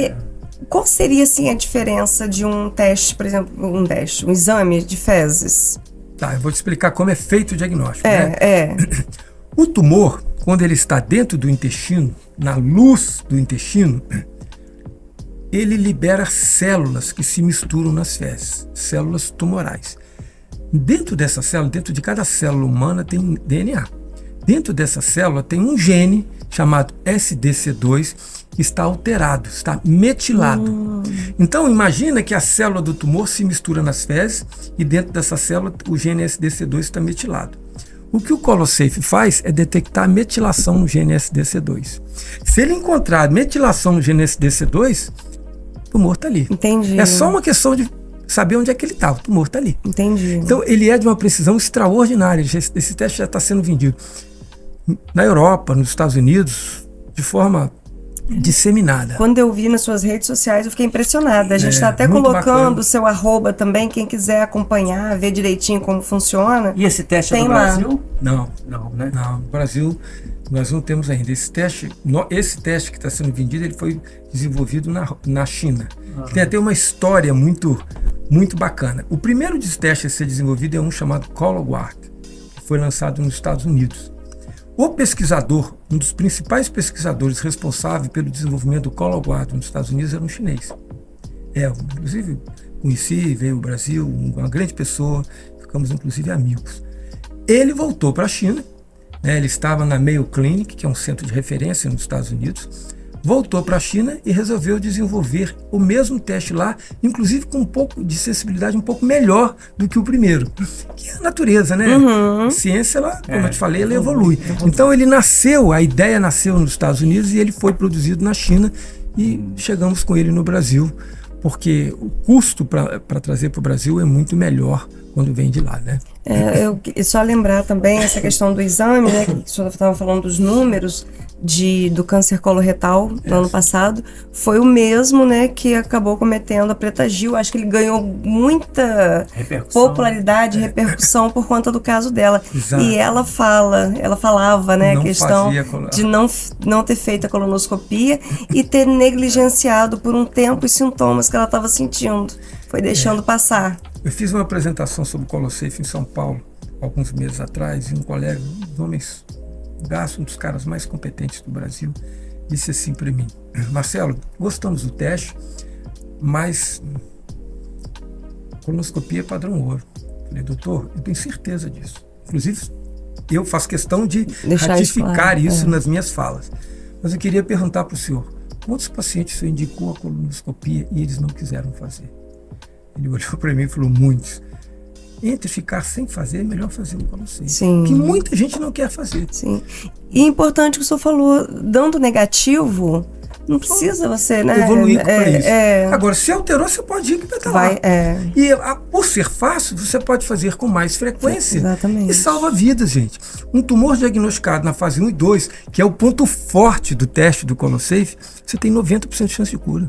qual seria, assim, a diferença de um teste, por exemplo, um exame de fezes? Tá, eu vou te explicar como é feito o diagnóstico, O tumor, quando ele está dentro do intestino, na luz do intestino, ele libera células que se misturam nas fezes, células tumorais. Dentro dessa célula, dentro de cada célula humana tem DNA. Dentro dessa célula tem um gene chamado SDC2 que está alterado, está metilado. Então imagina que a célula do tumor se mistura nas fezes e dentro dessa célula o gene SDC2 está metilado. O que o colosafe faz é detectar a metilação no gene SDC2. Se ele encontrar metilação no gene SDC2, o tumor está ali. Entendi. É só uma questão de saber onde é que ele está. O tumor está ali. Entendi. Então, ele é de uma precisão extraordinária. Esse teste já está sendo vendido na Europa, nos Estados Unidos, de forma disseminada. Quando eu vi nas suas redes sociais, eu fiquei impressionada. A gente está até colocando o seu @ também, quem quiser acompanhar, ver direitinho como funciona. E esse teste é tem no Brasil? Não, né? Não, no Brasil nós não temos ainda. Esse teste que está sendo vendido, ele foi desenvolvido na China. Tem até uma história muito, muito bacana. O primeiro dos testes a ser desenvolvido é um chamado Cologuard, que foi lançado nos Estados Unidos. O pesquisador, um dos principais pesquisadores responsável pelo desenvolvimento do Colo-Guard nos Estados Unidos era um chinês. Inclusive, conheci, veio ao Brasil, uma grande pessoa, ficamos inclusive amigos. Ele voltou para a China, né, ele estava na Mayo Clinic, que é um centro de referência nos Estados Unidos, voltou para a China e resolveu desenvolver o mesmo teste lá, inclusive com um pouco de sensibilidade um pouco melhor do que o primeiro, que é a natureza, né? A ciência, ela, como eu te falei, ela evolui. Então a ideia nasceu nos Estados Unidos e ele foi produzido na China e chegamos com ele no Brasil, porque o custo para trazer para o Brasil é muito melhor quando vem de lá, né? Eu só lembrar também essa questão do exame, né, que o senhor estava falando dos números do câncer coloretal no ano passado, foi o mesmo, né, que acabou cometendo a Preta Gil. Acho que ele ganhou muita popularidade, repercussão por conta do caso dela. Exato. E ela falava, né, a questão de não ter feito a colonoscopia e ter negligenciado por um tempo os sintomas que ela estava sentindo. Foi deixando passar. Eu fiz uma apresentação sobre o Colosafe em São Paulo, alguns meses atrás, e um colega, um dos homens, um dos caras mais competentes do Brasil, disse assim para mim: Marcelo, gostamos do teste, mas colonoscopia é padrão ouro. Eu falei, doutor, eu tenho certeza disso. Inclusive, eu faço questão de ratificar isso nas minhas falas. Mas eu queria perguntar para o senhor, quantos pacientes o senhor indicou a colonoscopia e eles não quiseram fazer? Ele olhou para mim e falou, muitos. Entre ficar sem fazer, é melhor fazer o Colosafe. Sim. Que muita gente não quer fazer. Sim. E é importante que o senhor falou, dando negativo, não precisa você, né? Evoluir para isso. Agora, se alterou, você pode ir que vai estar lá. E por ser fácil, você pode fazer com mais frequência. Exatamente. E salva vidas, gente. Um tumor diagnosticado na fase 1 e 2, que é o ponto forte do teste do Colosafe, você tem 90% de chance de cura.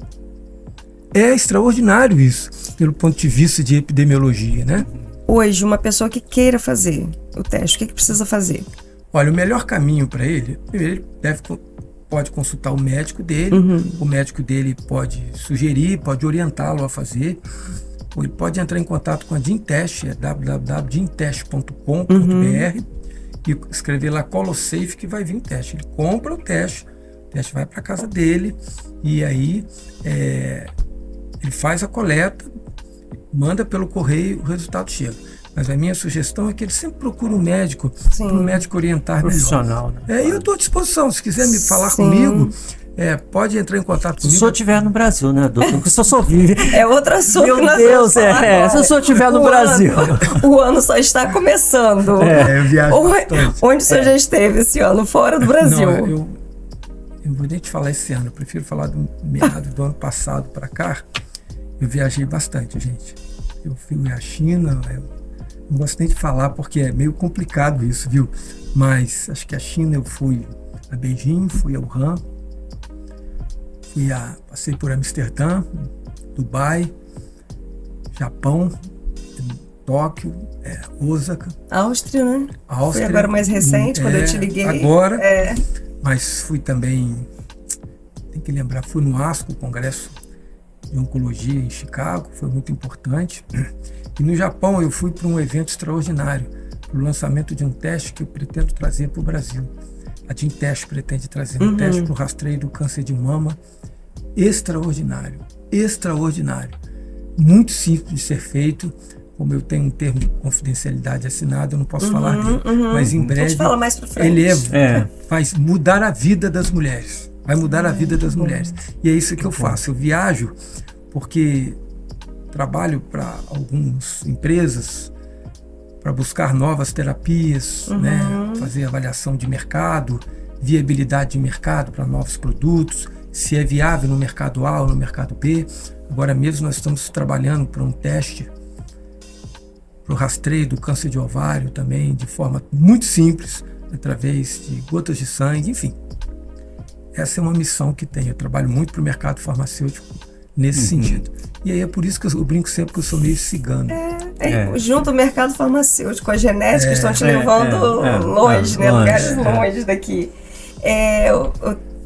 É extraordinário isso, pelo ponto de vista de epidemiologia, né? Hoje, uma pessoa que queira fazer o teste, o que precisa fazer? Olha, o melhor caminho para ele, primeiro ele pode consultar o médico dele, o médico dele pode sugerir, pode orientá-lo a fazer, ou ele pode entrar em contato com a Gentest, é www.gentest.com.br, e escrever lá Colosafe que vai vir o teste. Ele compra o teste vai para casa dele, e aí ele faz a coleta, manda pelo correio, o resultado chega. Mas a minha sugestão é que ele sempre procure um médico, para o médico orientar profissional, melhor. E eu estou à disposição, se quiser me falar comigo, pode entrar em contato comigo. Se o senhor estiver no Brasil, né, doutor? Porque o senhor só vive. É outro assunto. Meu Deus, se o senhor estiver no Brasil. O ano só está começando. Eu viajo bastante. Onde o senhor já esteve esse ano? Fora do Brasil? Não, eu vou nem te falar esse ano, eu prefiro falar do meado do ano passado para cá. Eu viajei bastante, gente. Eu fui à China, eu não gosto nem de falar porque é meio complicado isso, viu? Mas acho que a China eu fui a Beijing, fui a Wuhan, passei por Amsterdã, Dubai, Japão, Tóquio, Osaka. Áustria, né? Áustria. Foi agora mais recente, quando eu te liguei. Agora, mas fui também, tem que lembrar, fui no ASCO, o Congresso de Oncologia em Chicago, foi muito importante. E no Japão eu fui para um evento extraordinário, para o lançamento de um teste que eu pretendo trazer para o Brasil. A Gentest pretende trazer um teste para o rastreio do câncer de mama extraordinário, muito simples de ser feito. Como eu tenho um termo de confidencialidade assinado, eu não posso falar dele, mas em breve a gente fala mais pra frente. Ele vai mudar a vida das mulheres. Vai mudar a vida das mulheres. E é isso que eu faço. Eu viajo porque trabalho para algumas empresas para buscar novas terapias, né? Fazer avaliação de mercado, viabilidade de mercado para novos produtos, se é viável no mercado A ou no mercado B. Agora mesmo nós estamos trabalhando para um teste para o rastreio do câncer de ovário também, de forma muito simples, através de gotas de sangue, enfim. Essa é uma missão que tenho. Eu trabalho muito para o mercado farmacêutico nesse sentido. E aí é por isso que eu brinco sempre que eu sou meio cigano. Junto ao mercado farmacêutico, a genética estão te levando longe, né? Lugares longe daqui. Eu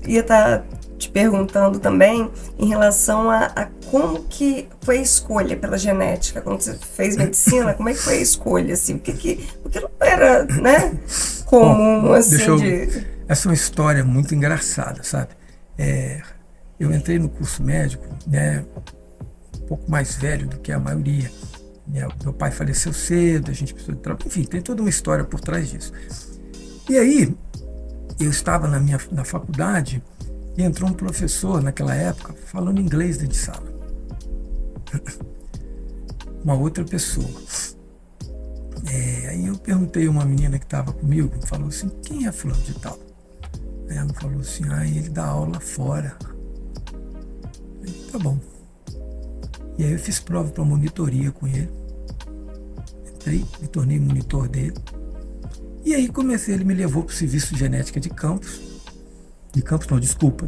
ia estar te perguntando também em relação a como que foi a escolha pela genética. Quando você fez medicina, como é que foi a escolha? Assim, porque não era, né? comum, assim, Essa é uma história muito engraçada, sabe? Eu entrei no curso médico, né, um pouco mais velho do que a maioria. Meu pai faleceu cedo, a gente precisou de trabalho. Enfim, tem toda uma história por trás disso. E aí, eu estava na faculdade e entrou um professor naquela época falando inglês dentro de sala. Uma outra pessoa. Aí eu perguntei a uma menina que estava comigo, falou assim, quem é fulano de tal? Aí ela falou assim, ele dá aula fora. Aí, tá bom. E aí eu fiz prova para monitoria com ele. Entrei, me tornei monitor dele. E aí ele me levou para o Serviço de Genética de Campos.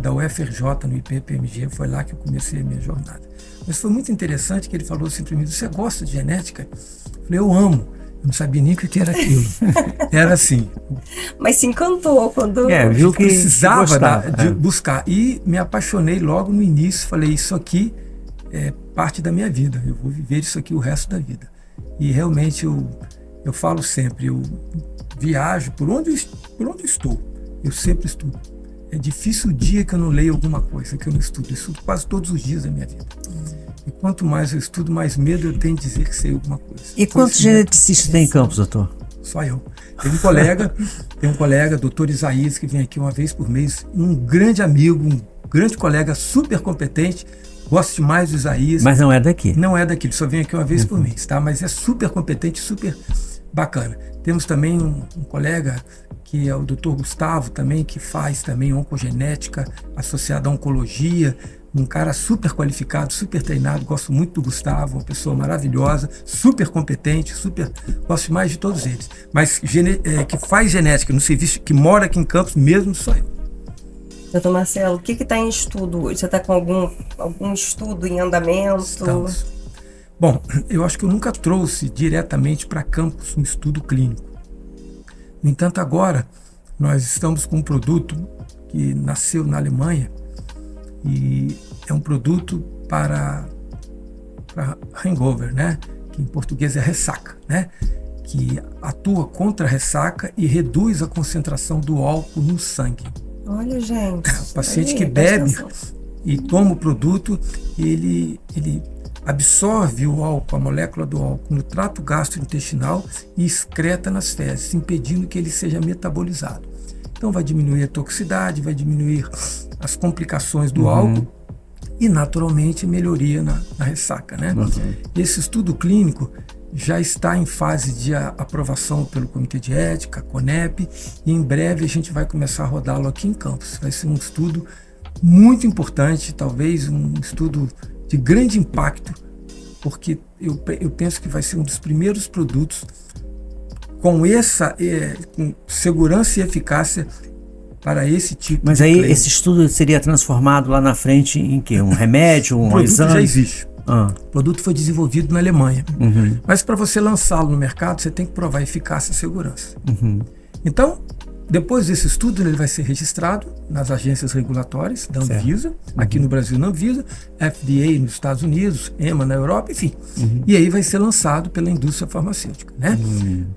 Da UFRJ, no IPPMG, foi lá que eu comecei a minha jornada. Mas foi muito interessante que ele falou assim para mim, você gosta de genética? Eu falei, eu amo. Eu não sabia nem o que era aquilo. Era assim. Mas se encantou quando... viu que precisava de buscar. E me apaixonei logo no início. Falei, isso aqui é parte da minha vida. Eu vou viver isso aqui o resto da vida. E realmente eu falo sempre, eu viajo por onde eu estou. Eu sempre estudo. É difícil o dia que eu não leio alguma coisa, que eu não estudo. Eu estudo quase todos os dias da minha vida. E quanto mais eu estudo, mais medo eu tenho de dizer que sei alguma coisa. E quantos geneticistas tem em Campos, doutor? Só eu. Tem um colega, doutor Isaías, que vem aqui uma vez por mês, um grande amigo, um grande colega, super competente. Gosto demais do Isaías. Mas não é daqui. Não é daqui, ele só vem aqui uma vez por mês, tá? Mas é super competente, super bacana. Temos também um colega que é o Dr. Gustavo também, que faz também oncogenética associada à oncologia, um cara super qualificado, super treinado, gosto muito do Gustavo, uma pessoa maravilhosa, super competente, gosto mais de todos eles. Mas que faz genética no serviço, que mora aqui em Campos mesmo, sou eu. Doutor Marcelo, o que está em estudo hoje? Você está com algum estudo em andamento? Estamos. Bom, eu acho que eu nunca trouxe diretamente para Campos um estudo clínico. No entanto, agora nós estamos com um produto que nasceu na Alemanha e é um produto para hangover, né? Que em português é ressaca, né? Que atua contra a ressaca e reduz a concentração do álcool no sangue. Olha, gente. O paciente que bebe e toma o produto, ele absorve o álcool, a molécula do álcool, no trato gastrointestinal e excreta nas fezes, impedindo que ele seja metabolizado. Então vai diminuir a toxicidade, vai diminuir as complicações do álcool e naturalmente melhoria na ressaca, né? Esse estudo clínico já está em fase de aprovação pelo Comitê de Ética, CONEP, e em breve a gente vai começar a rodá-lo aqui em Campos. Vai ser um estudo muito importante, talvez um estudo de grande impacto, porque eu penso que vai ser um dos primeiros produtos com segurança e eficácia para esse tipo Mas de aí claim. Esse estudo seria transformado lá na frente em quê? Um remédio, um produto exame? Já existe. O produto foi desenvolvido na Alemanha. Mas para você lançá-lo no mercado, você tem que provar eficácia e segurança. Então, depois desse estudo, ele vai ser registrado nas agências regulatórias da Anvisa, aqui no Brasil na Anvisa, FDA nos Estados Unidos, EMA na Europa, enfim. E aí vai ser lançado pela indústria farmacêutica, né?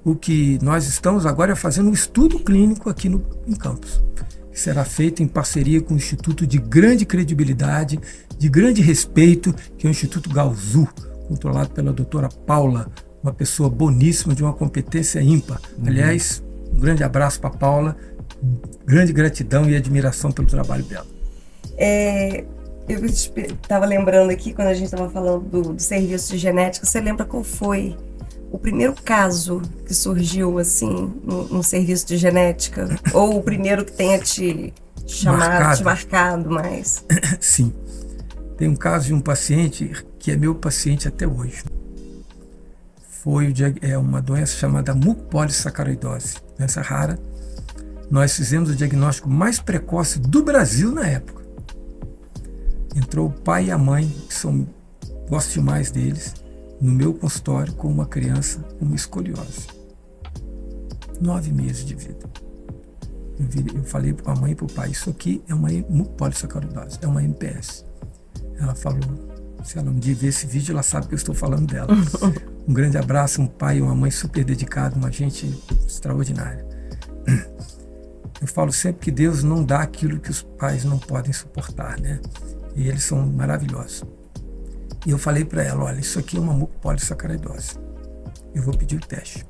O que nós estamos agora é fazendo um estudo clínico aqui em Campos, que será feito em parceria com um instituto de grande credibilidade, de grande respeito, que é o Instituto Galzu, controlado pela doutora Paula, uma pessoa boníssima, de uma competência ímpar. Aliás, um grande abraço para a Paula, grande gratidão e admiração pelo trabalho dela. Eu estava lembrando aqui, quando a gente estava falando do serviço de genética, você lembra qual foi o primeiro caso que surgiu assim no serviço de genética? Ou o primeiro que tenha te chamado, te marcado mais? Sim. Tem um caso de um paciente que é meu paciente até hoje. É uma doença chamada mucopolissacaroidose, doença rara. Nós fizemos o diagnóstico mais precoce do Brasil na época. Entrou o pai e a mãe, gosto demais deles, no meu consultório com uma criança com uma escoliose. 9 meses de vida. Eu falei para a mãe e para o pai, isso aqui é uma mucopolissacaroidose, é uma MPS. Ela falou, se ela um dia ver esse vídeo, ela sabe que eu estou falando dela. Um grande abraço, um pai e uma mãe super dedicados, uma gente extraordinária. eu falo sempre que Deus não dá aquilo que os pais não podem suportar, né? E eles são maravilhosos. E eu falei para ela, olha, isso aqui é uma mucopolissacaridose. Eu vou pedir o teste.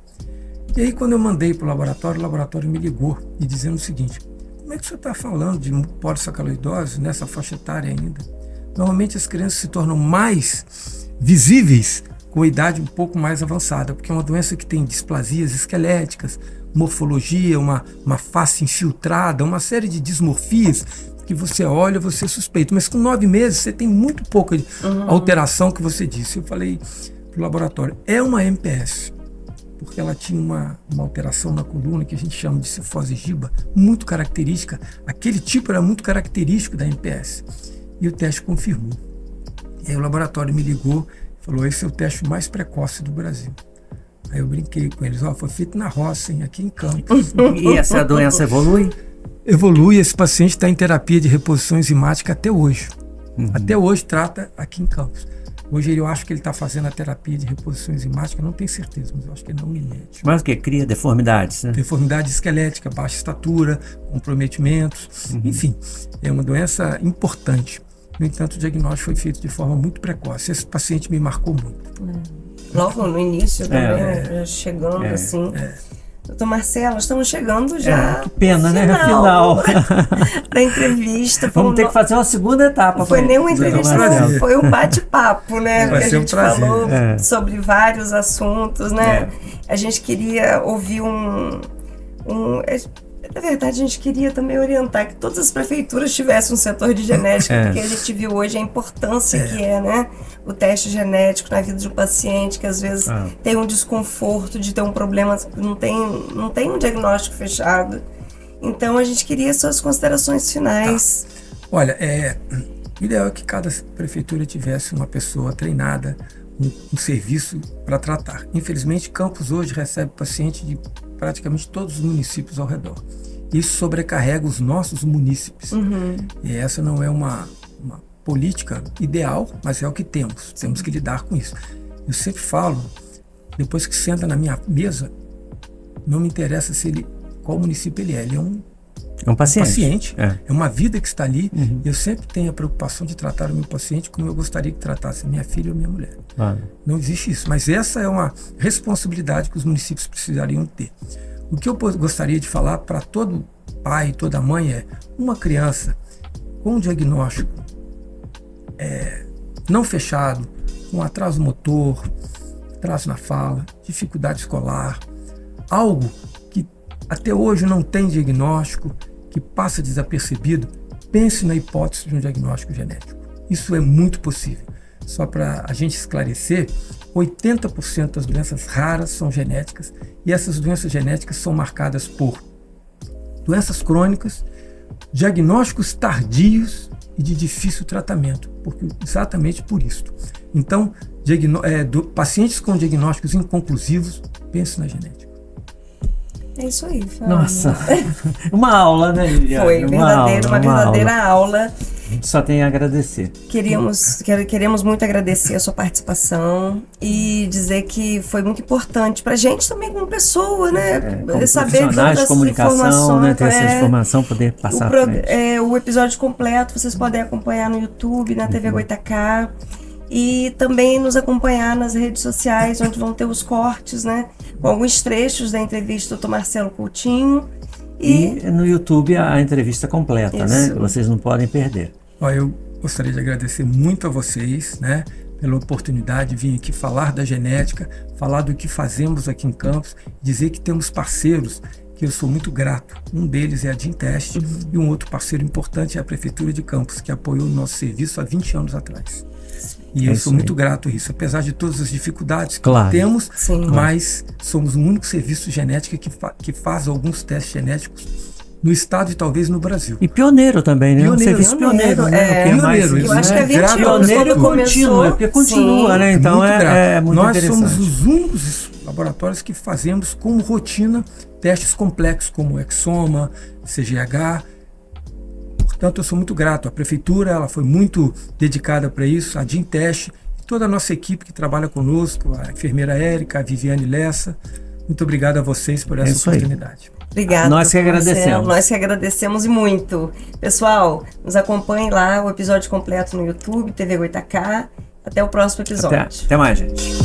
E aí, quando eu mandei para o laboratório me ligou e dizendo o seguinte, como é que você está falando de mucopolissacaridose nessa faixa etária ainda? Normalmente as crianças se tornam mais visíveis com a idade um pouco mais avançada, porque é uma doença que tem displasias esqueléticas, morfologia, uma face infiltrada, uma série de dismorfias que você olha, você suspeita. Mas com 9 meses você tem muito pouca alteração que você disse. Eu falei para o laboratório, é uma MPS, porque ela tinha uma alteração na coluna que a gente chama de cifose giba, muito característica. Aquele tipo era muito característico da MPS. E o teste confirmou. E aí o laboratório me ligou e falou, esse é o teste mais precoce do Brasil. Aí eu brinquei com eles, foi feito na roça, hein, aqui em Campos. E essa doença evolui? Evolui, esse paciente está em terapia de reposição enzimática até hoje. Até hoje trata aqui em Campos. Hoje eu acho que ele está fazendo a terapia de reposição enzimática, não tenho certeza, mas eu acho que é não mimético. Mas o que? Cria deformidades, né? Deformidade esquelética, baixa estatura, comprometimentos, enfim, é uma doença importante. No entanto, o diagnóstico foi feito de forma muito precoce. Esse paciente me marcou muito. Logo no início também, chegando assim. Doutor Marcelo, estamos chegando já. Que pena, né? Final da entrevista. Vamos ter que fazer uma segunda etapa. Não foi nem uma entrevista, não. Foi um bate-papo, né? Vai que a ser um gente prazer. falou sobre vários assuntos, né? A gente queria ouvir na verdade, a gente queria também orientar que todas as prefeituras tivessem um setor de genética, porque a gente viu hoje a importância que é, né? O teste genético na vida de um paciente que às vezes tem um desconforto de ter um problema, não tem um diagnóstico fechado. Então, a gente queria suas considerações finais. Olha, o ideal é que cada prefeitura tivesse uma pessoa treinada, um serviço para tratar. Infelizmente, Campos hoje recebe paciente de praticamente todos os municípios ao redor. Isso sobrecarrega os nossos munícipes. E essa não é uma política ideal, mas é o que temos. Temos que lidar com isso. Eu sempre falo, depois que senta na minha mesa, não me interessa qual município ele é. Ele é um paciente. É uma vida que está ali. Eu sempre tenho a preocupação de tratar o meu paciente como eu gostaria que tratasse minha filha ou minha mulher. Não existe isso. Mas essa é uma responsabilidade que os municípios precisariam ter. O que eu gostaria de falar para todo pai, toda mãe é uma criança com um diagnóstico não fechado, com atraso motor, atraso na fala, dificuldade escolar, algo que até hoje não tem diagnóstico, que passa desapercebido, pense na hipótese de um diagnóstico genético. Isso é muito possível. Só para a gente esclarecer, 80% das doenças raras são genéticas e essas doenças genéticas são marcadas por doenças crônicas, diagnósticos tardios e de difícil tratamento, exatamente por isso. Então, pacientes com diagnósticos inconclusivos, pense na genética. É isso aí, Fábio. Nossa, uma aula, né, Liliane? Foi uma verdadeira aula. A gente só tem a agradecer. Queremos muito agradecer a sua participação e dizer que foi muito importante pra gente também como pessoa, né? Como saber profissionais de comunicação, né? Ter essa informação, poder passar à frente. O episódio completo vocês podem acompanhar no YouTube, na TV Goitacá. E também nos acompanhar nas redes sociais, onde vão ter os cortes, né? Com alguns trechos da entrevista do Dr. Marcelo Coutinho. E no YouTube a entrevista completa, Isso. né? Vocês não podem perder. Eu gostaria de agradecer muito a vocês, né? Pela oportunidade de vir aqui falar da genética, falar do que fazemos aqui em Campos, dizer que temos parceiros que eu sou muito grato. Um deles é a Gentest e um outro parceiro importante é a Prefeitura de Campos, que apoiou o nosso serviço há 20 anos atrás. E eu sou muito grato a isso, apesar de todas as dificuldades que temos, mas somos o único serviço de genética que faz alguns testes genéticos no estado e talvez no Brasil. E pioneiro também, né? Um serviço pioneiro, né? Pioneiro, eu acho que é 20 anos pioneiro e contínua, porque continua, né? Então é muito Nós interessante. somos os únicos laboratórios que fazemos como rotina testes complexos como exoma, CGH. Portanto, eu sou muito grato. A prefeitura ela foi muito dedicada para isso, a Gentest, toda a nossa equipe que trabalha conosco, a enfermeira Érica, a Viviane Lessa. Muito obrigado a vocês por essa oportunidade. Obrigada. Nós que agradecemos. Marcelo, nós que agradecemos e muito. Pessoal, nos acompanhem lá, o episódio completo no YouTube, TV Goitacá. Até o próximo episódio. Até mais, gente.